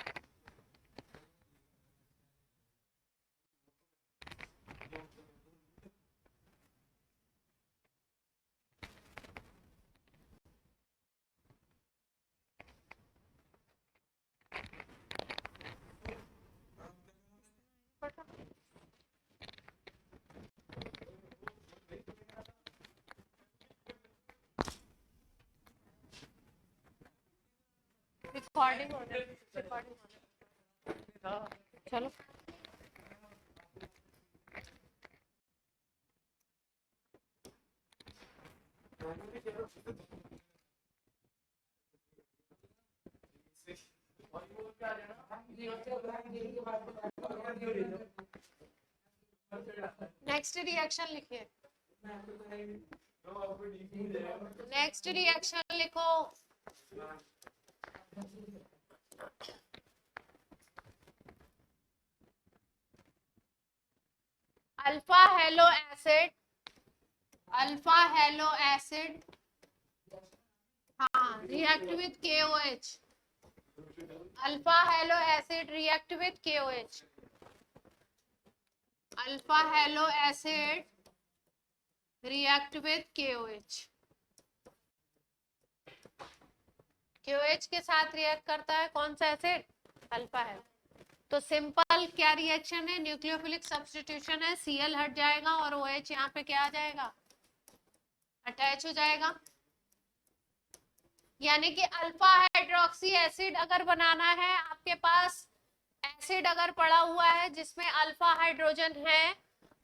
[SPEAKER 1] रिकॉर्डिंग हो रहा है, रिकॉर्डिंग हो रहा है। चलो नेक्स्ट रिएक्शन लिखिए, नेक्स्ट रिएक्शन लिखो। Alpha halo acid, alpha halo acid, हाँ, react with KOH। Alpha halo acid react with KOH। Alpha halo acid react with KOH। KOH के साथ रिएक्ट करता है कौन सा एसिड? अल्फा है। तो सिंपल क्या रिएक्शन है? न्यूक्लियोफिलिक सब्स्टिट्यूशन है। Cl हट जाएगा और OH यहाँ पे क्या आ जाएगा? अटैच हो जाएगा। यानी कि अल्फा हाइड्रोक्सी एसिड अगर बनाना है, आपके पास एसिड अगर पड़ा हुआ है जिसमें अल्फा हाइड्रोजन है,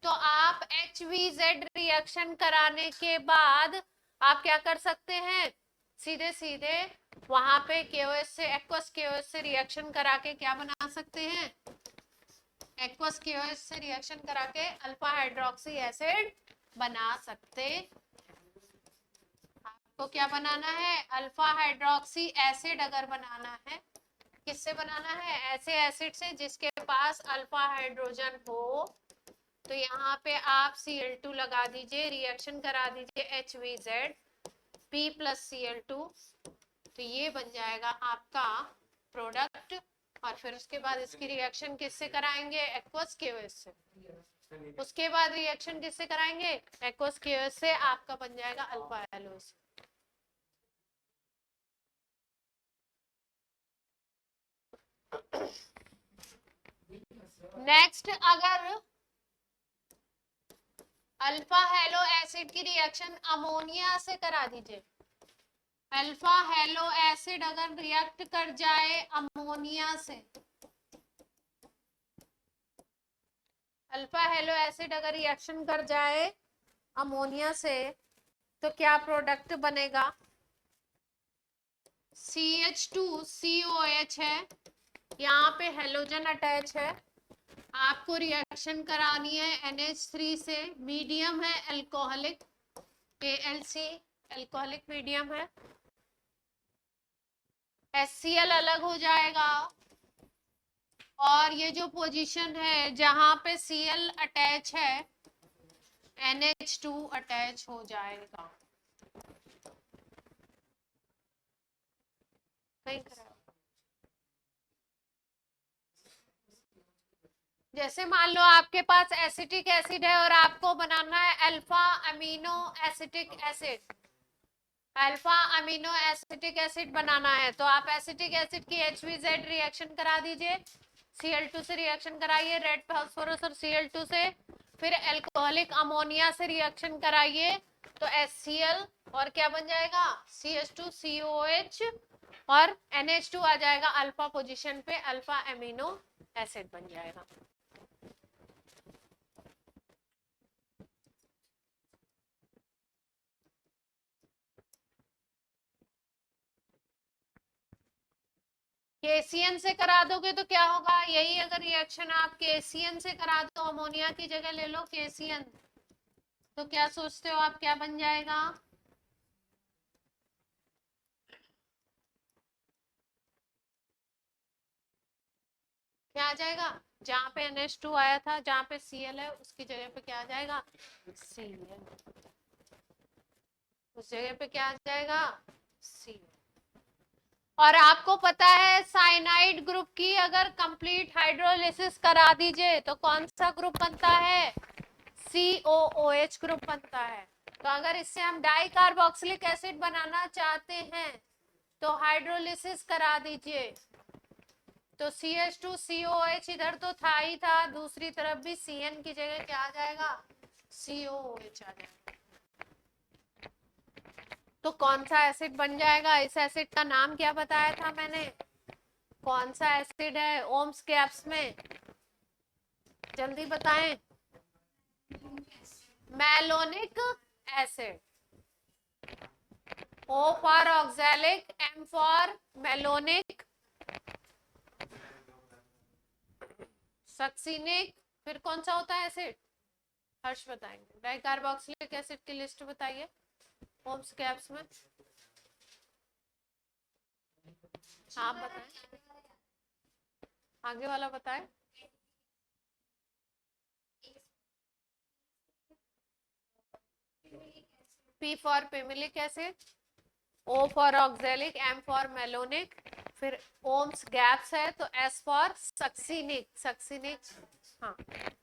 [SPEAKER 1] तो आप HVZ रिएक्शन कराने के बाद आप क्या कर सकते हैं? सीधे सीधे वहां पे KOH से, एक्वस KOH से रिएक्शन करा के क्या बना सकते हैं? एक्वस KOH से रिएक्शन करा के अल्फा हाइड्रोक्सी एसिड बना सकते। आपको क्या बनाना है? अल्फा हाइड्रोक्सी एसिड अगर बनाना है, किससे बनाना है? ऐसे एसिड से जिसके पास अल्फा हाइड्रोजन हो। तो यहाँ पे आप Cl2 लगा दीजिए, रिएक्शन करा दीजिए HVZ P + Cl2, तो ये बन जाएगा आपका प्रोडक्ट। और फिर उसके बाद इसकी रिएक्शन किससे कराएंगे? एक्वस KOH से। उसके बाद रिएक्शन किससे कराएंगे? एक्वस KOH से। आपका बन जाएगा अल्फा हेलोस। नेक्स्ट, अगर अल्फा हेलो एसिड की रिएक्शन अमोनिया से करा दीजिए। अल्फा हेलो एसिड अगर रिएक्ट कर जाए अमोनिया से, अल्फा हेलो एसिड अगर रिएक्शन कर जाए अमोनिया से, तो क्या प्रोडक्ट बनेगा? CH2COH है, यहाँ पे हेलोजन अटैच है। आपको रिएक्शन करानी है NH3 से, मीडियम है अल्कोहलिक, ALC अल्कोहलिक मीडियम है। HCl अलग हो जाएगा और ये जो पोजीशन है जहां पे Cl अटैच है, NH2 अटैच हो जाएगा। जैसे मान लो आपके पास एसिटिक एसिड है और आपको बनाना है alpha amino acetic acid, alpha amino acetic acid बनाना है, तो आप एसिटिक एसिड की HVZ रिएक्शन करा दीजिए, Cl2 से रिएक्शन कराइए, रेड फास्फोरस और Cl2 से, फिर अल्कोहलिक अमोनिया से रिएक्शन कराइए, तो HCl और क्या बन जाएगा? CH2COH और NH2 आ जाएगा अल्फा पोजीशन पे, अल्फा अमीनो एसिड बन जाएगा। KCN से करा दोगे तो क्या होगा? यही अगर रिएक्शन आप KCN से करा दो, अमोनिया की जगह ले लो KCN, तो क्या सोचते हो आप क्या बन जाएगा? क्या आ जाएगा? जहाँ पे NH2 आया था, जहाँ पे Cl है, उसकी जगह पे क्या आ जाएगा? Cl। उस जगह पे क्या आ जाएगा? Cl। और आपको पता है साइनाइड ग्रुप की अगर कंप्लीट हाइड्रोलिसिस करा दीजिए तो कौन सा ग्रुप बनता है? COOH ग्रुप बनता है। तो अगर इससे हम डाई कार्बोक्सिलिक एसिड बनाना चाहते हैं तो हाइड्रोलिसिस करा दीजिए, तो CH2COH इधर तो था ही था, दूसरी तरफ भी CN की जगह क्या आ जाएगा? COOH आ जाएगा। तो कौन सा एसिड बन जाएगा? इस एसिड का नाम क्या बताया था मैंने? कौन सा एसिड है ओम्स गैप्स में, जल्दी बताएं। Malonic acid, O for oxalic, M for malonic, succinic, फिर कौन सा होता है एसिड, हर्ष बताएंगे। डाइकार्बोक्सिलिक एसिड की लिस्ट बताइए ओम्स गैप्स में। आप बताएं, आगे वाला बताएं। P for pimelic acid, O for oxalic, M for malonic, फिर ओम्स गैप्स है तो S फॉर सक्सिनिक, सक्सिनिक, हाँ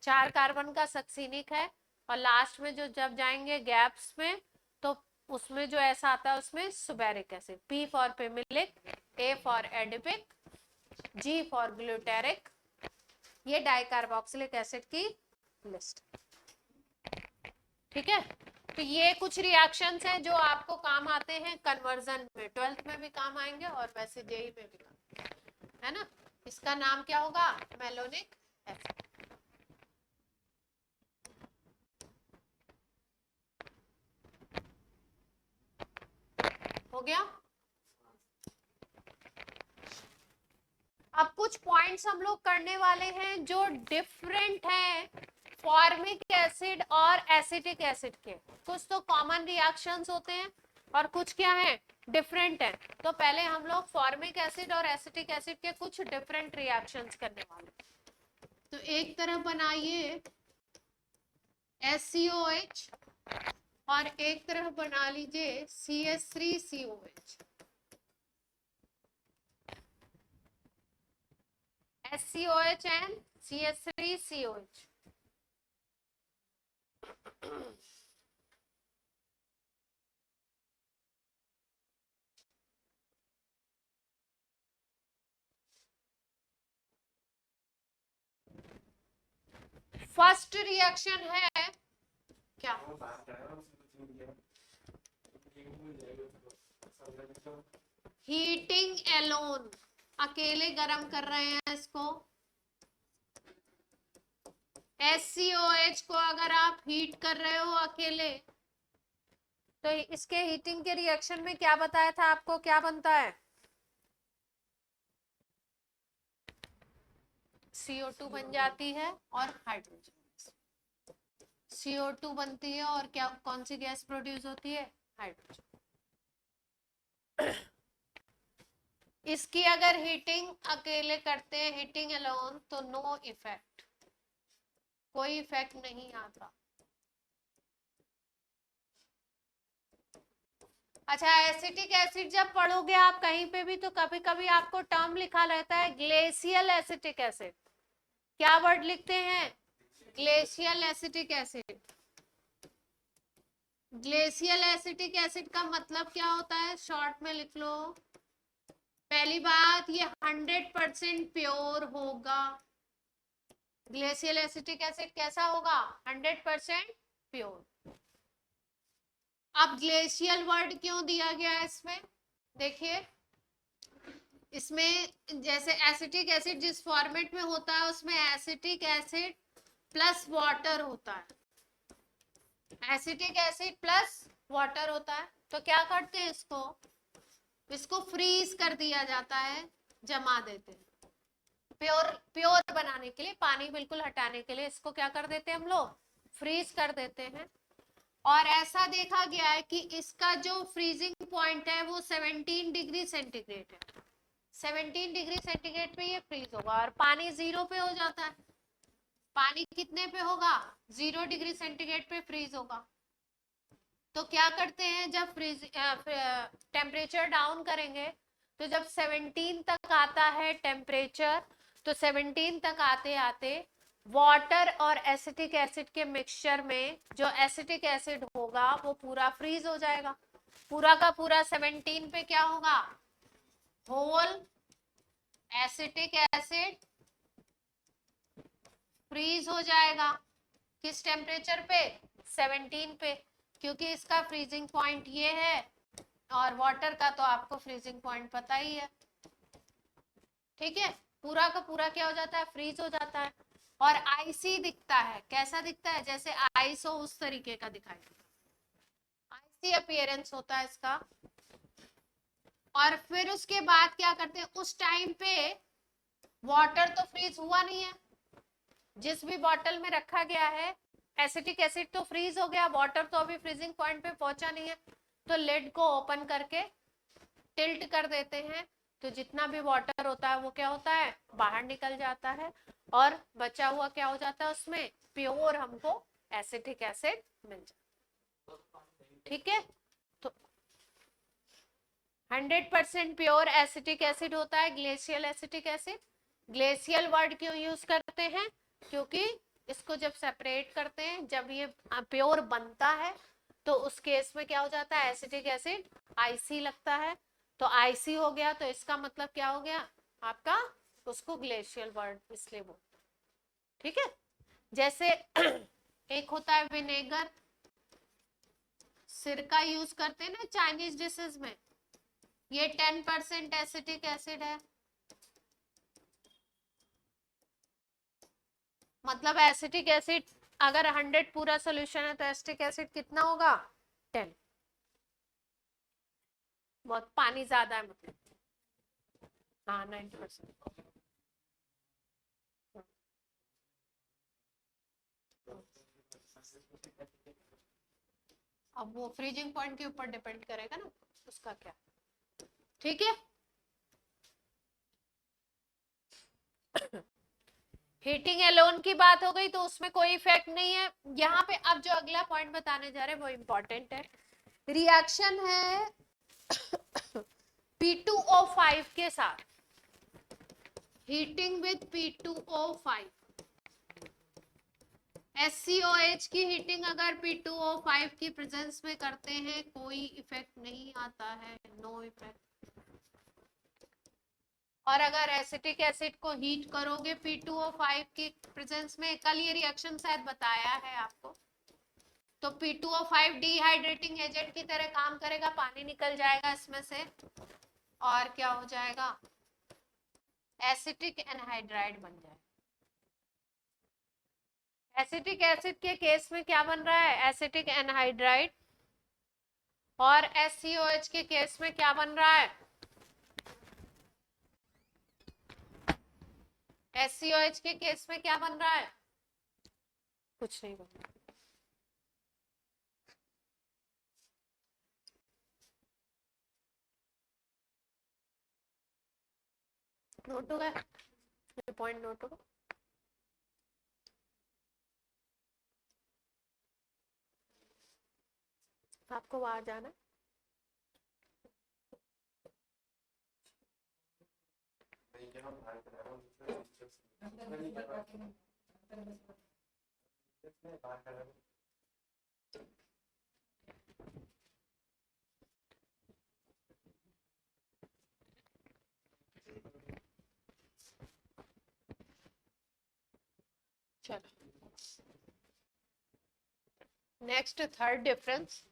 [SPEAKER 1] 4 कार्बन का सक्सिनिक है। और लास्ट में जो जब जाएंगे गैप्स में तो उसमें जो ऐसा आता है उसमें suberic acid. P for pimelic, A for adipic, G for glutaric. ये डाइकार्बोक्सिलिक एसिड की लिस्ट, ठीक है। तो ये कुछ रिएक्शंस हैं जो आपको काम आते हैं कन्वर्जन में, 12th में भी काम आएंगे और वैसे जेई में भी काम, है ना। इसका नाम क्या होगा, मैलोनिक एसिड। हो गया। अब कुछ पॉइंट्स हम लोग करने वाले हैं जो डिफरेंट हैं फॉर्मिक एसिड और एसिटिक एसिड के। कुछ तो कॉमन रिएक्शंस होते हैं और कुछ क्या है, डिफरेंट है। तो पहले हम लोग फॉर्मिक एसिड और एसिटिक एसिड के कुछ डिफरेंट रिएक्शंस करने वाले हैं। तो एक तरफ बनाइए SCOH और एक तरफ बना लीजिए CH3COH। SCOH and CH3COH। First reaction है क्या, हीटिंग एलोन, अकेले गर्म कर रहे हैं इसको। SCOH को अगर आप हीट कर रहे हो अकेले तो इसके हीटिंग के रिएक्शन में क्या बताया था आपको, क्या बनता है, CO2 बन जाती है और हाइड्रोजन, CO2 बनती है और क्या, कौन सी गैस प्रोड्यूस होती है, हाइड्रोजन। इसकी अगर हीटिंग अकेले करते हैं, हीटिंग अलोन, तो नो इफेक्ट, कोई इफेक्ट नहीं आता। अच्छा, एसिटिक एसिड जब पढ़ोगे आप कहीं पे भी तो कभी कभी आपको टर्म लिखा रहता है ग्लेशियल एसिटिक एसिड। क्या वर्ड लिखते हैं, glacial acetic acid. Glacial acetic acid का मतलब क्या होता है, शॉर्ट में लिख लो। पहली बात, ये 100% प्योर होगा। ग्लेशियल एसिटिक एसिड कैसा होगा, 100% प्योर। अब ग्लेशियल वर्ड क्यों दिया गया है इसमें, देखिए इसमें जैसे एसिटिक एसिड जिस फॉर्मेट में होता है उसमें एसिटिक एसिड प्लस वाटर होता है, एसिटिक एसिड प्लस वाटर होता है। तो क्या करते हैं, इसको फ्रीज कर दिया जाता है, जमा देते हैं प्योर बनाने के लिए, पानी बिल्कुल हटाने के लिए इसको क्या कर देते हैं हम लोग, फ्रीज कर देते हैं। और ऐसा देखा गया है कि इसका जो फ्रीजिंग पॉइंट है वो 17 डिग्री सेंटीग्रेड है। 17 डिग्री सेंटीग्रेड पे ये फ्रीज होगा और पानी 0 पे हो जाता है। पानी कितने पे होगा, 0 डिग्री सेंटीग्रेड पे फ्रीज होगा। तो क्या करते हैं, जब फ्रीज टेम्परेचर डाउन करेंगे तो जब 17 तक आता है टेम्परेचर, तो 17 तक आते आते वाटर और एसिटिक एसिड के मिक्सचर में जो एसिटिक एसिड होगा वो पूरा फ्रीज हो जाएगा। पूरा का पूरा 17 पे क्या होगा, होल एसिटिक एसिड फ्रीज हो जाएगा। किस टेम्परेचर पे, 17 पे, क्योंकि इसका फ्रीजिंग पॉइंट ये है और वाटर का तो आपको फ्रीजिंग पॉइंट पता ही है। ठीक है, पूरा का पूरा क्या हो जाता है, फ्रीज हो जाता है। और आईसी दिखता है, कैसा दिखता है, जैसे आइस हो उस तरीके का दिखाई देता है, आईसी अपीयरेंस होता है इसका। और फिर उसके बाद क्या करते हैं, उस टाइम पे वाटर तो फ्रीज हुआ नहीं है, जिस भी बॉटल में रखा गया है एसिटिक एसिड तो फ्रीज हो गया, वाटर तो अभी फ्रीजिंग पॉइंट पे पहुंचा नहीं है, तो लिड को ओपन करके टिल्ट कर देते हैं, तो जितना भी वाटर होता है वो क्या होता है, बाहर निकल जाता है, और बचा हुआ क्या हो जाता है, उसमें प्योर हमको एसिटिक एसिड मिल जाता है। ठीक है, तो 100% प्योर एसिटिक एसिड होता है glacial acetic acid. Glacial word क्यों यूज करते हैं, क्योंकि इसको जब सेपरेट करते हैं, जब ये प्योर बनता है, तो उस केस में क्या हो जाता है, एसिटिक एसिड आईसी लगता है, तो आईसी हो गया, तो इसका मतलब क्या हो गया आपका, उसको ग्लेशियल वर्ड इसलिए बोल। ठीक है, जैसे एक होता है विनेगर, सिरका यूज करते हैं ना चाइनीज डिशेस में, ये 10% एसिटिक एसिड है, मतलब एसिटिक एसिड अगर 100 पूरा सोल्यूशन है तो एसिटिक एसिड कितना होगा, 10, बहुत पानी ज्यादा है मतलब, हाँ 90%। अब वो फ्रीजिंग पॉइंट के ऊपर डिपेंड करेगा ना उसका क्या। ठीक है, हीटिंग एलोन की बात हो गई तो उसमें कोई इफेक्ट नहीं है। यहाँ पे अब जो अगला पॉइंट बताने जा रहे हैं वो इम्पोर्टेंट है, रिएक्शन है P2O5 के साथ, हीटिंग विद P2O5, SCOH की हीटिंग अगर P2O5 की प्रेजेंस में करते हैं कोई इफेक्ट नहीं आता है, नो इफेक्ट। और अगर एसिटिक एसिड को हीट करोगे P2O5 की प्रेजेंस में, कल ये रिएक्शन शायद बताया है आपको, तो P2O5 डिहाइड्रेटिंग एजेंट की तरह काम करेगा, पानी निकल जाएगा इसमें से, और क्या हो जाएगा, एसिटिक एनहाइड्राइड बन जाएगा। एसिटिक एसिड के केस में क्या बन रहा है, एसिटिक एनहाइड्राइड, और SCOH के केस में क्या बन रहा है, SCOH के केस में क्या बन रहा है, कुछ नहीं बन रहा। नोट होगा, पॉइंट नोट होगा। आपको बाहर जाना है, चलो next third difference,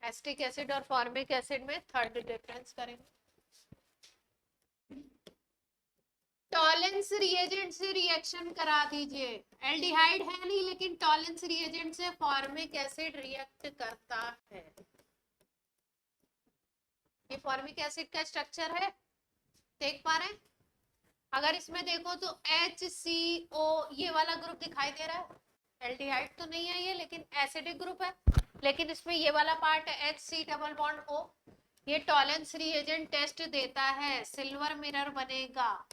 [SPEAKER 1] acetic acid और फॉर्मिक एसिड में थर्ड डिफरेंस करेंगे। टॉलेंस रिएजेंट से रिएक्शन करा दीजिए, एल्डिहाइड है नहीं लेकिन टॉलेंस रिएजेंट से फॉर्मिक एसिड रिएक्ट करता है। ये फॉर्मिक एसिड का स्ट्रक्चर है, देख पा रहे हैं, अगर इसमें देखो तो HCO ये वाला ग्रुप दिखाई दे रहा है, एल्डिहाइड तो नहीं है ये लेकिन एसिडिक ग्रुप है, लेकिन इसमें ये वाला पार्ट है HC डबल बॉन्ड O, ये टॉलेंस रिएजेंट टेस्ट देता है, सिल्वर मिरर बनेगा।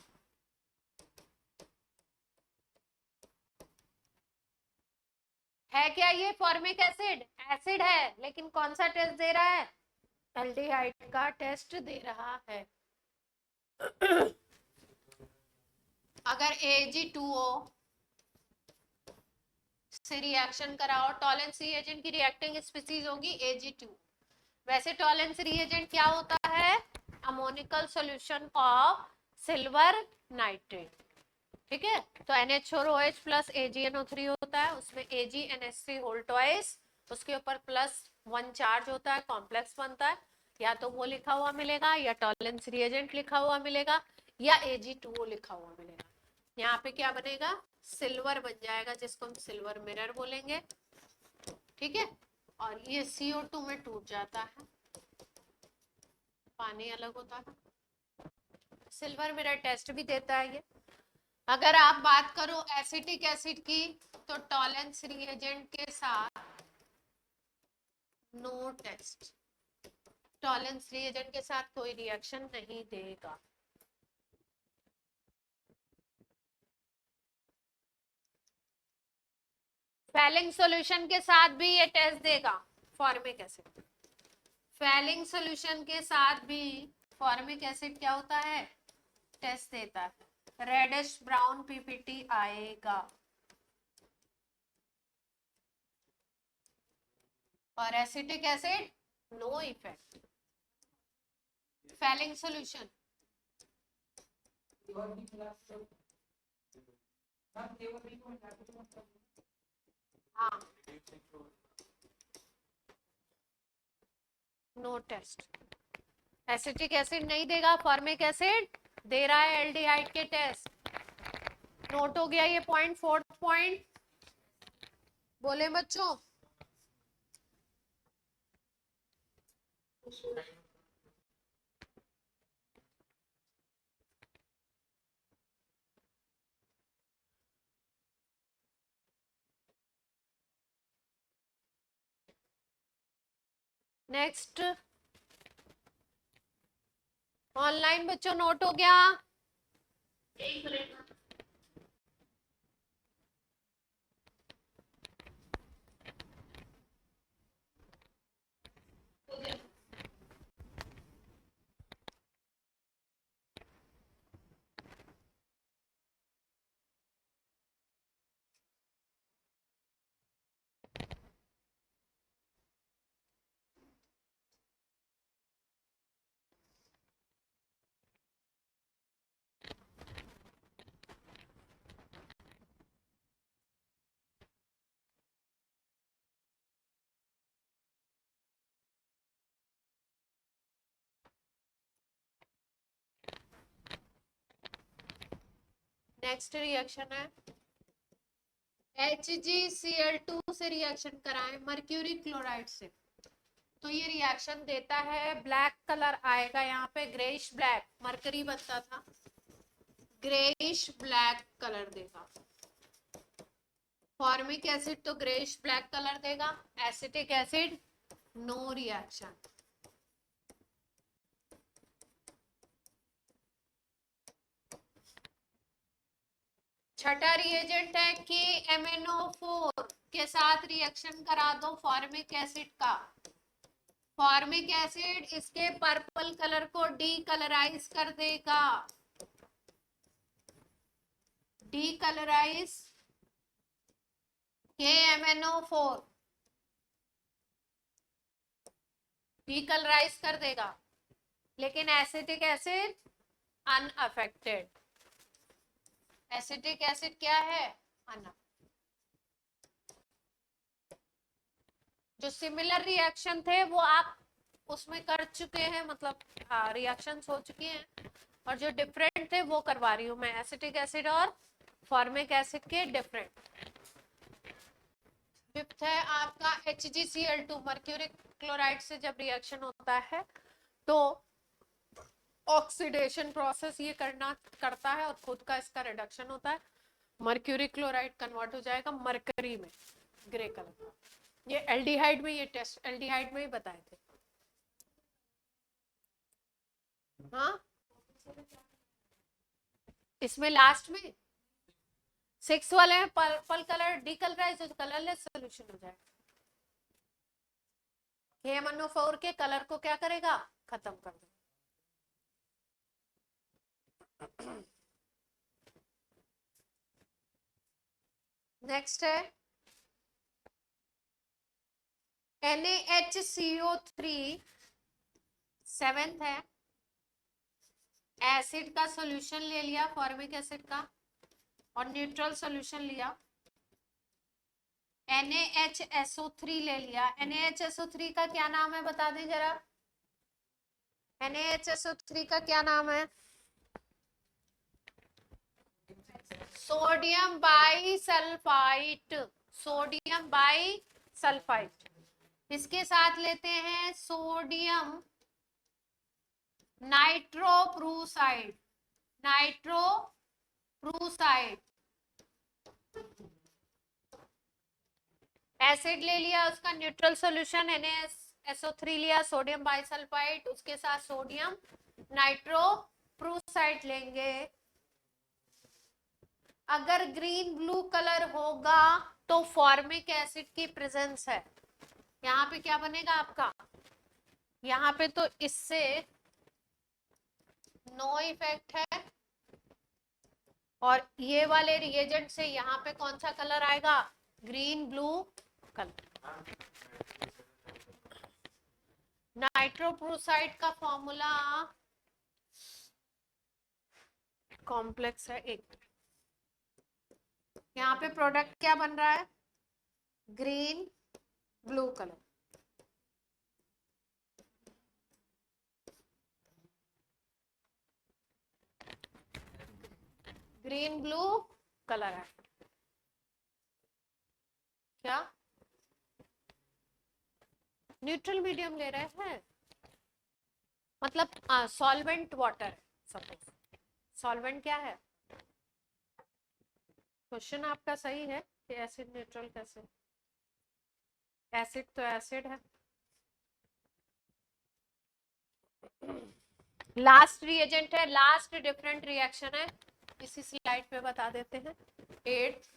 [SPEAKER 1] है क्या ये फॉर्मिक एसिड, एसिड है लेकिन कौन सा टेस्ट दे रहा है, एल्डिहाइड का टेस्ट दे रहा है। अगर Ag2O से रिएक्शन कराओ, टॉलेंस रिएजेंट की रिएक्टिंग स्पीसीज होगी Ag2, वैसे टॉलेंस रिएजेंट क्या होता है, ammoniacal solution of silver nitrate. ठीक है, तो NH4OH प्लस AgNO3 होता है, उसमें AgNH3 होल ट्वाइस, उसके ऊपर +1 चार्ज होता है, कॉम्प्लेक्स बनता है, या तो वो लिखा हुआ मिलेगा, या टॉलेंस रिएजेंट लिखा हुआ मिलेगा, या Ag2O लिखा हुआ मिलेगा। यहाँ पे क्या बनेगा, सिल्वर बन जाएगा, जिसको हम सिल्वर मिरर बोलेंगे, ठीक है। और ये CO2 में टूट जाता है, पानी अलग होता है। सिल्वर मिरर टेस्ट भी देता है ये। अगर आप बात करो एसिटिक एसिड की, तो टॉलेंस रिएजेंट के साथ नो टेस्ट, टॉलेंस रिएजेंट के साथ कोई रिएक्शन नहीं देगा। फैलिंग सॉल्यूशन के साथ भी ये टेस्ट देगा, फॉर्मिक एसिड। फैलिंग सॉल्यूशन के साथ भी फॉर्मिक एसिड क्या होता है, टेस्ट देता है, रेडिश ब्राउन पीपीटी आएगा। और acetic acid no effect. Fehling solution हाँ, नो टेस्ट। एसिटिक एसिड नहीं देगा, फॉर्मिक एसिड दे रहा है एल्डिहाइड के टेस्ट। नोट हो गया ये पॉइंट, फोर्थ पॉइंट बोले बच्चों। नेक्स्ट, ऑनलाइन बच्चों नोट हो गया।
[SPEAKER 2] एक मिनट हो गया।
[SPEAKER 1] नेक्स्ट रिएक्शन है HgCl2 से रिएक्शन कराएं मर्क्यूरी क्लोराइड से, तो ये रिएक्शन देता है, ब्लैक कलर आएगा यहाँ पे, ग्रेइश ब्लैक, मरकरी बनता था, ग्रेइश ब्लैक कलर देगा। फॉर्मिक एसिड तो ग्रेइश ब्लैक कलर देगा, एसिटिक एसिड नो रिएक्शन। छठा रिएजेंट है कि MnO4 के साथ रिएक्शन करा दो फॉर्मिक एसिड का। फॉर्मिक एसिड इसके पर्पल कलर को डीकलराइज कर देगा, डीकलराइज KMnO4 डीकलराइज कर देगा, लेकिन acetic acid unaffected. Acetic acid क्या है, जो सिमिलर रिएक्शन थे वो आप उसमें कर चुके हैं, मतलब हाँ रिएक्शंस हो चुकी हैं, और जो डिफरेंट थे वो करवा रही हूँ मैं, एसिटिक एसिड और फॉर्मिक एसिड के डिफरेंट। फिफ्थ है आपका HgCl2, मर्क्यूरी क्लोराइड से जब रिएक्शन होता है तो ऑक्सीडेशन प्रोसेस ये करता है और खुद का इसका रिडक्शन होता है, मर्क्यूरी क्लोराइड कन्वर्ट हो जाएगा मरकरी में, ग्रे कलर। ये एल्डिहाइड में, ये टेस्ट एल्डिहाइड में ही बताए थे। हाँ, इसमें लास्ट में 6 वाले में पर्पल कलर डीकलराइज हो, कलरलेस सॉल्यूशन हो जाएगा। KMnO4 के कलर को क्या करेगा, खत्म कर देगा। नेक्स्ट है NaHCO3, सेवेंथ है, एसिड का सॉल्यूशन ले लिया फॉर्मिक एसिड का और न्यूट्रल सॉल्यूशन लिया, NaHSO3 ले लिया। NaHSO3 का क्या नाम है बता दें जरा, NaHSO3 का क्या नाम है? सोडियम बाईसल्फाइड। सोडियम बाईसल्फाइड। इसके साथ लेते हैं सोडियम नाइट्रोप्रूसाइड। नाइट्रोप्रूसाइड एसिड ले लिया, उसका न्यूट्रल सॉल्यूशन NaSO3 लिया, सोडियम बाइसल्फाइड, उसके साथ सोडियम नाइट्रोप्रूसाइड लेंगे। अगर ग्रीन ब्लू कलर होगा तो फॉर्मिक एसिड की प्रेजेंस है। यहाँ पे क्या बनेगा आपका? यहाँ पे तो इससे नो इफेक्ट है, और ये वाले रिएजेंट से यहाँ पे कौन सा कलर आएगा? Green blue colour. नाइट्रोप्रूसाइड का फॉर्मूला कॉम्प्लेक्स है एक। यहाँ पे प्रोडक्ट क्या बन रहा है? Green blue colour. Green blue colour है क्या? न्यूट्रल मीडियम ले रहे हैं, मतलब सॉल्वेंट वाटर है सपोज। सॉल्वेंट क्या है? क्वेश्चन आपका सही है कि एसिड न्यूट्रल कैसे? एसिड तो एसिड है। लास्ट रिएजेंट है, लास्ट डिफरेंट रिएक्शन है, इसी स्लाइड पे बता देते हैं। 8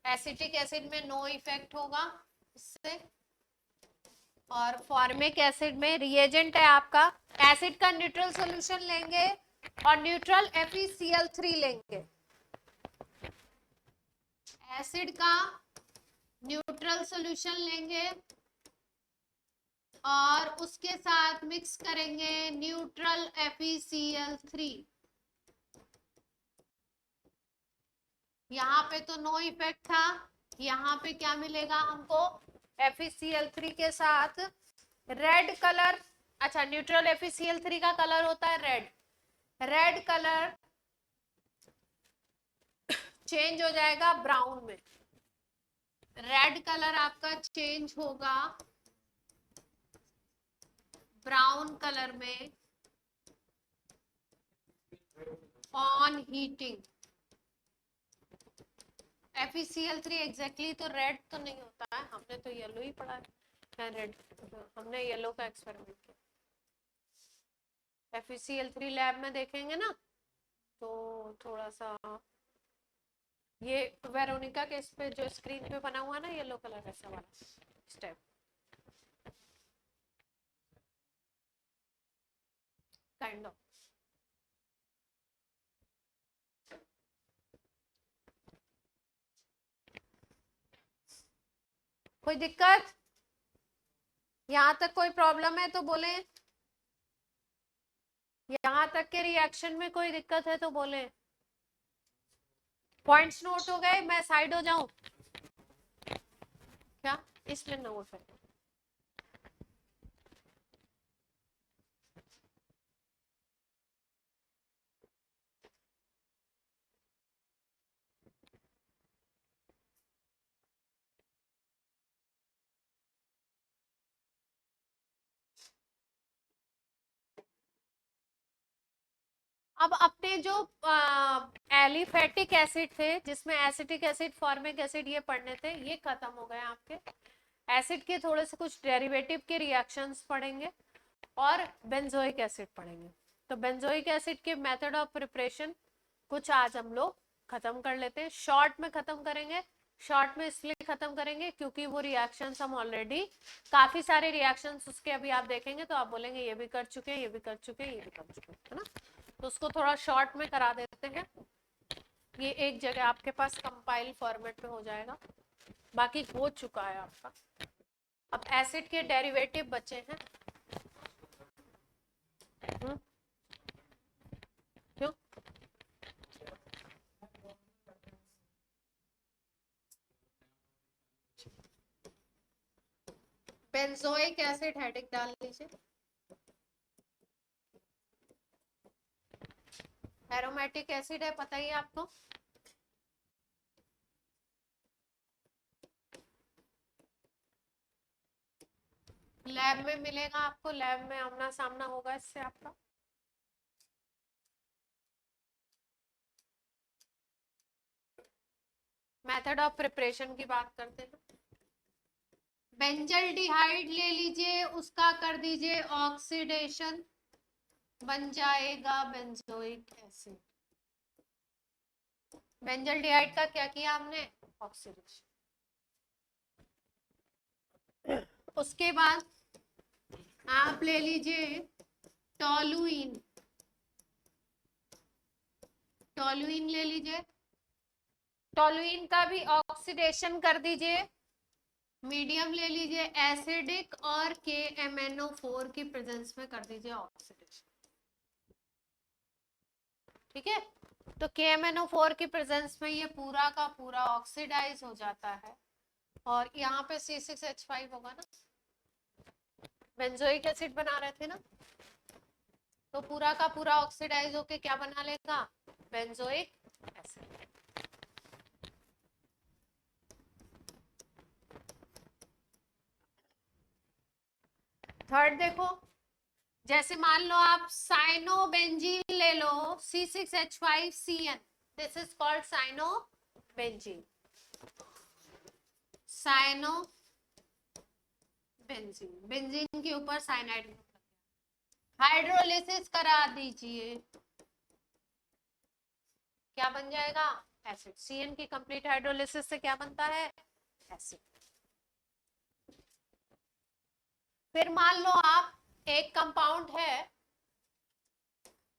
[SPEAKER 1] एसिटिक एसिड में नो इफेक्ट होगा इससे, और फॉर्मिक एसिड में रिएजेंट है आपका। एसिड का न्यूट्रल सॉल्यूशन लेंगे और न्यूट्रल FeCl3 लेंगे। एसिड का न्यूट्रल सॉल्यूशन लेंगे और उसके साथ मिक्स करेंगे न्यूट्रल FeCl3। यहाँ पे तो नो इफेक्ट था, यहाँ पे क्या मिलेगा हमको? FeCl3 के साथ रेड कलर। अच्छा, न्यूट्रल FeCl3 का कलर होता है रेड। रेड कलर चेंज हो जाएगा ब्राउन में। रेड कलर आपका चेंज होगा ब्राउन कलर में ऑन हीटिंग। FeCl3 एग्जैक्टली तो रेड तो नहीं होता है, हमने तो येलो ही पढ़ा है। रेड, हमने येलो का एक्सपेरिमेंट किया। FeCl3 लैब में देखेंगे ना, तो थोड़ा सा ये वेरोनिका के इस पे जो स्क्रीन पे बना हुआ ना येलो कलर, ऐसा वाला स्टेप काइंड ऑफ। कोई दिक्कत? यहां तक कोई प्रॉब्लम है तो बोले। यहां तक के रिएक्शन में कोई दिक्कत है तो बोले। पॉइंट्स नोट हो गए? मैं साइड हो जाऊं क्या? इसमें नोट है। अब अपने जो एलिफेटिक एसिड थे, जिसमें एसिटिक एसिड, फॉर्मिक एसिड ये पढ़ने थे, ये खत्म हो गए आपके। एसिड के थोड़े से कुछ डेरिवेटिव के रिएक्शंस पढ़ेंगे और बेंजोइक एसिड पढ़ेंगे। तो बेंजोइक एसिड के मेथड ऑफ प्रिपरेशन कुछ आज हम लोग खत्म कर लेते हैं। शॉर्ट में खत्म करेंगे। शॉर्ट में इसलिए खत्म करेंगे क्योंकि वो रिएक्शंस हम ऑलरेडी, काफी सारे रिएक्शंस उसके अभी आप देखेंगे तो आप बोलेंगे ये भी कर चुके हैं, ये भी कर चुके हैं, ये भी कर चुके हैं, है ना। तो उसको थोड़ा शॉर्ट में करा देते हैं। ये एक जगह आपके पास कंपाइल फॉर्मेट में हो जाएगा, बाकी हो चुका है आपका। अब एसिड के डेरिवेटिव बचे हैं। क्यों? बेंजोइक एसिड हेडिंग डाल लीजिए। एरोमेटिक एसिड है, पता ही है आपको। लैब में मिलेगा आपको, लैब में आमना सामना होगा इससे आपका। मेथड ऑफ प्रिपरेशन की बात करते हैं। बेंजल्डिहाइड ले लीजिए, उसका कर दीजिए ऑक्सीडेशन, बन जाएगा बेंजोइक एसिड। बेंजल्डिहाइड का क्या किया हमने, ऑक्सीडेशन। उसके बाद आप ले लीजिए टोलुइन, टोलुइन ले लीजिए, टोलुइन का भी ऑक्सीडेशन कर दीजिए। मीडियम ले लीजिए एसिडिक और KMnO4 की प्रेजेंस में कर दीजिए ऑक्सीडेशन। ठीक है, तो KMnO4 की प्रेजेंस में ये पूरा का पूरा ऑक्सीडाइज हो जाता है और यहाँ पे C6H5 होगा ना, बेंजोइक एसिड बना रहे थे ना, तो पूरा का पूरा ऑक्सीडाइज होके क्या बना लेगा, बेंजोइक एसिड। थर्ड देखो, जैसे मान लो आप साइनोबेंजीन ले लो, C6H5CN, this is called cyanobenzene, cyanobenzene, benzene के ऊपर साइनाइड ग्रुप, हाइड्रोलिसिस करा दीजिए, क्या बन जाएगा, एसिड। CN की कंप्लीट हाइड्रोलिसिस से क्या बनता है, एसिड। फिर मान लो आप एक कंपाउंड है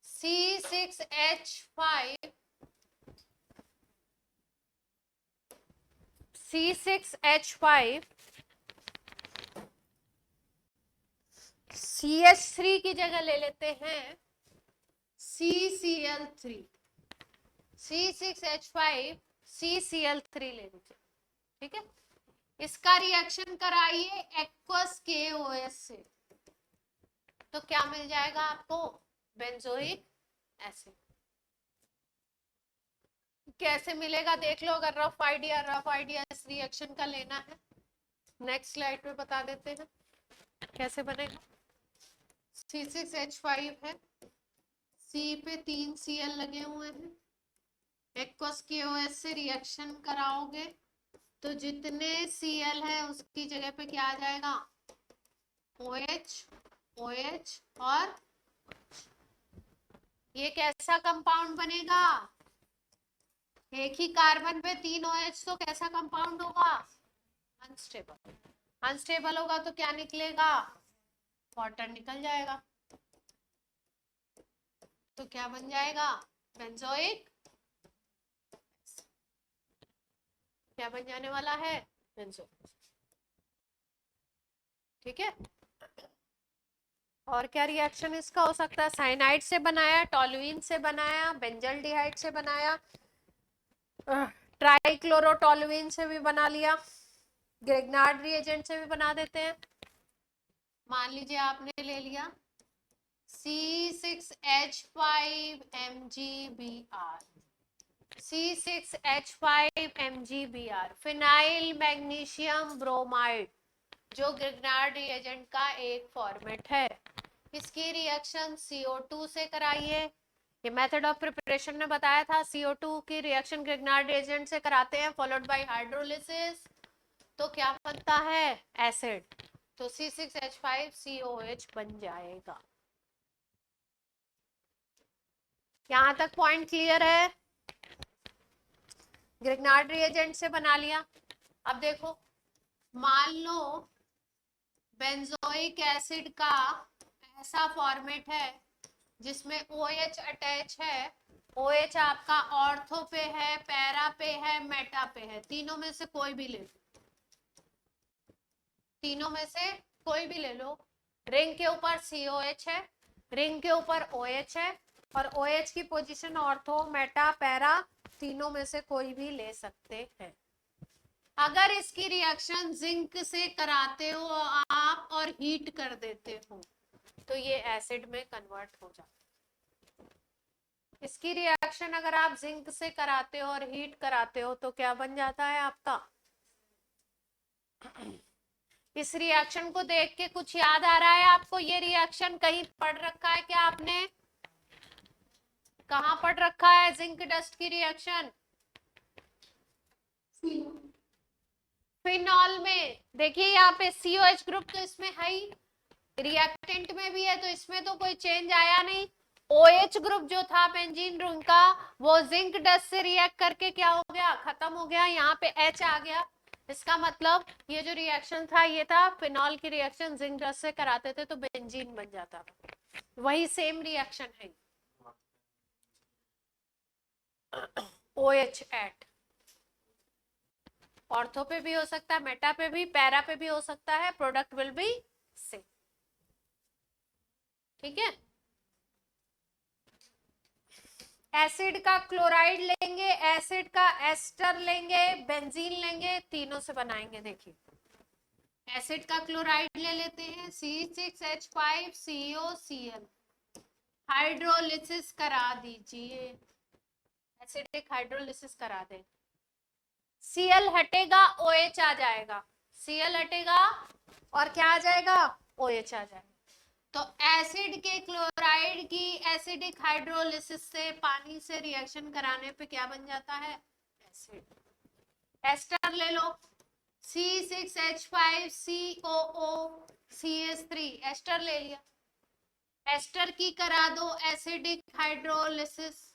[SPEAKER 1] C6H5, C6H5 CH3 की जगह ले लेते हैं CCl3, C6H5 CCl3 ले लीजिए। ठीक है, इसका रिएक्शन कराइए एक्वस KOH से, तो क्या मिल जाएगा आपको, बेंजोइक एसिड। कैसे मिलेगा देख लो, अगर रफ आइडिया इस रिएक्शन का लेना है, नेक्स्ट स्लाइड पे बता देते हैं कैसे बनेगा। C6H5 है, C पे 3 Cl लगे हुए हैं, एक्वस KOH से रिएक्शन कराओगे तो जितने Cl है उसकी जगह पे क्या आ जाएगा, OH, OH और ये कैसा कंपाउंड बनेगा, एक ही कार्बन पे 3 OH, तो कैसा कंपाउंड होगा, अनस्टेबल। अनस्टेबल होगा तो क्या निकलेगा, वाटर निकल जाएगा, तो क्या बन जाएगा, बेंजोइक, क्या बन जाने वाला है, बेंजोइक। ठीक है, और क्या रिएक्शन इसका हो सकता है, साइनाइड से बनाया, टोलुइन से बनाया, बेंजल्डिहाइड से बनाया, ट्राइक्लोरोटोलुइन से भी बना लिया, ग्रिग्नार्ड रिएजेंट से भी बना देते हैं। मान लीजिए आपने ले लिया C6H5MgBr, C6H5MgBr, phenyl magnesium bromide, जो ग्रिग्नार्ड रिएजेंट का एक फॉर्मेट है। इसकी रिएक्शन CO2 से कराइए, ये मेथड ऑफ प्रिपरेशन में बताया था, CO2 की रिएक्शन ग्रिग्नार्ड रिएजेंट से कराते हैं, फॉलोड बाय हाइड्रोलिसिस, तो क्या बनता है, एसिड, तो C6H5COH बन जाएगा। यहां तक पॉइंट क्लियर है, ग्रिग्नार्ड रिएजेंट से बना लिया। अब देखो, मान लो बेंजोइक एसिड का ऐसा फॉर्मेट है जिसमें OH अटैच है, OH आपका ऑर्थो पे है, पैरा पे है, मेटा पे है, तीनों में से कोई भी ले लो, तीनों में से कोई भी ले लो। रिंग के ऊपर COH है, रिंग के ऊपर OH है, और OH की पोजीशन ऑर्थो, मेटा, पैरा, तीनों में से कोई भी ले सकते हैं। अगर इसकी रिएक्शन जिंक से कराते हो आप और हीट कर देते हो तो ये एसिड में कन्वर्ट हो जाता है। इसकी रिएक्शन अगर आप जिंक से कराते हो और हीट कराते हो तो क्या बन जाता है आपका? इस रिएक्शन को देख के कुछ याद आ रहा है आपको? ये रिएक्शन कहीं पढ़ रखा है क्या आपने? कहाँ पढ़ रखा है जिंक डस्ट की रिएक्शन? फिनॉल में। देखिए यहाँ पे COH ग्रुप तो इसमें है ही, रिएक्टेंट में भी है, तो इसमें तो कोई चेंज आया नहीं। OH ग्रुप जो था बेंजीन रिंग का, वो जिंक डस्ट से रिएक्ट करके क्या हो गया? खत्म हो गया। यहाँ पे H आ गया। इसका मतलब ये जो रिएक्शन था ये था फिनॉल की रिएक्शन, जिंक डस्ट से कराते थे तो बेंजीन बन जाता था। वही सेम रिएक्शन है। OH एट ऑर्थो पे भी हो सकता है, मेटा पे भी, पैरा पे भी हो सकता है, प्रोडक्ट विल बी सेम। ठीक है। एसिड का क्लोराइड लेंगे, एसिड का एस्टर लेंगे, बेंजीन लेंगे, तीनों से बनाएंगे। देखिए एसिड का क्लोराइड ले लेते हैं, C6H5COCl, हाइड्रोलिसिस करा दीजिए, एसिडिक हाइड्रोलिसिस करा दें। Cl हटेगा, OH आ जाएगा, Cl हटेगा और क्या आ जाएगा? OH आ जाएगा। तो एसिड के क्लोराइड की एसिडिक हाइड्रोलिसिस से, पानी से रिएक्शन कराने पे क्या बन जाता है? एसिड। एस्टर ले लो, C6H5COOCH3, एस्टर ले लिया। एस्टर की करा दो एसिडिक हाइड्रोलिसिस,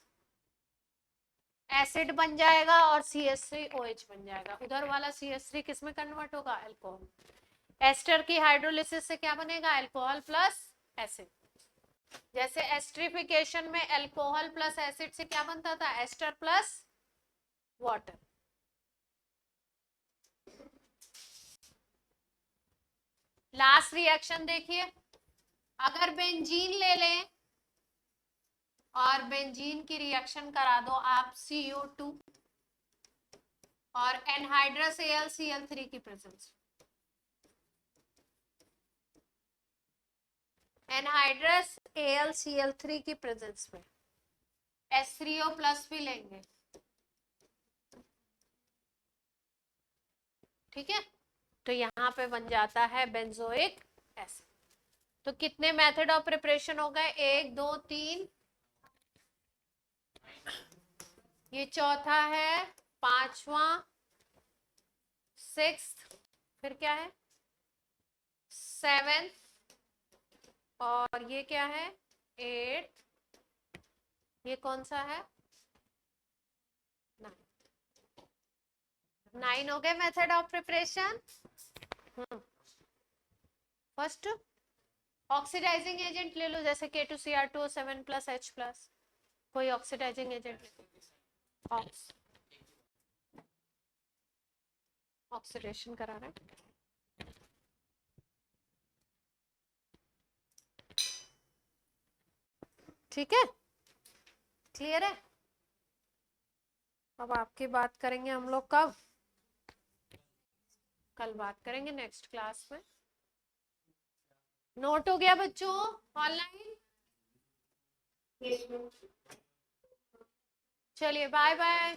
[SPEAKER 1] एसिड बन जाएगा और CH3OH बन जाएगा। उधर वाला CH3 किस में कन्वर्ट होगा? अल्कोहल। एस्टर की हाइड्रोलिसिस से क्या बनेगा? Alcohol plus acid. जैसे एस्ट्रिफिकेशन में अल्कोहल प्लस एसिड से क्या बनता था? Ester plus water. Last reaction देखिए, अगर बेंजीन ले लें और बेंजीन की रिएक्शन करा दो आप CO2 और एनहाइड्रस AlCl3 की प्रेजेंस, एनहाइड्रस AlCl3 की प्रेजेंस में H3O प्लस भी लेंगे। ठीक है, तो यहाँ पे बन जाता है बेंजोइक एसिड। तो कितने मेथड ऑफ प्रिपरेशन हो गए? 1 2 3, ये चौथा है, पांचवा, 6th, फिर क्या है? 7th, और ये क्या है? 8th, ये कौन सा है? 9 हो गए method of preparation. First oxidising agent ले लो, जैसे K2Cr2O7 प्लस H प्लस, कोई ऑक्सीडाइजिंग एजेंट ऑक्सीडेशन करा रहा है। ठीक है, क्लियर है? अब आपकी बात करेंगे हम लोग कब? कल बात करेंगे नेक्स्ट क्लास में। नोट हो गया बच्चों ऑनलाइन? चलिए बाय बाय।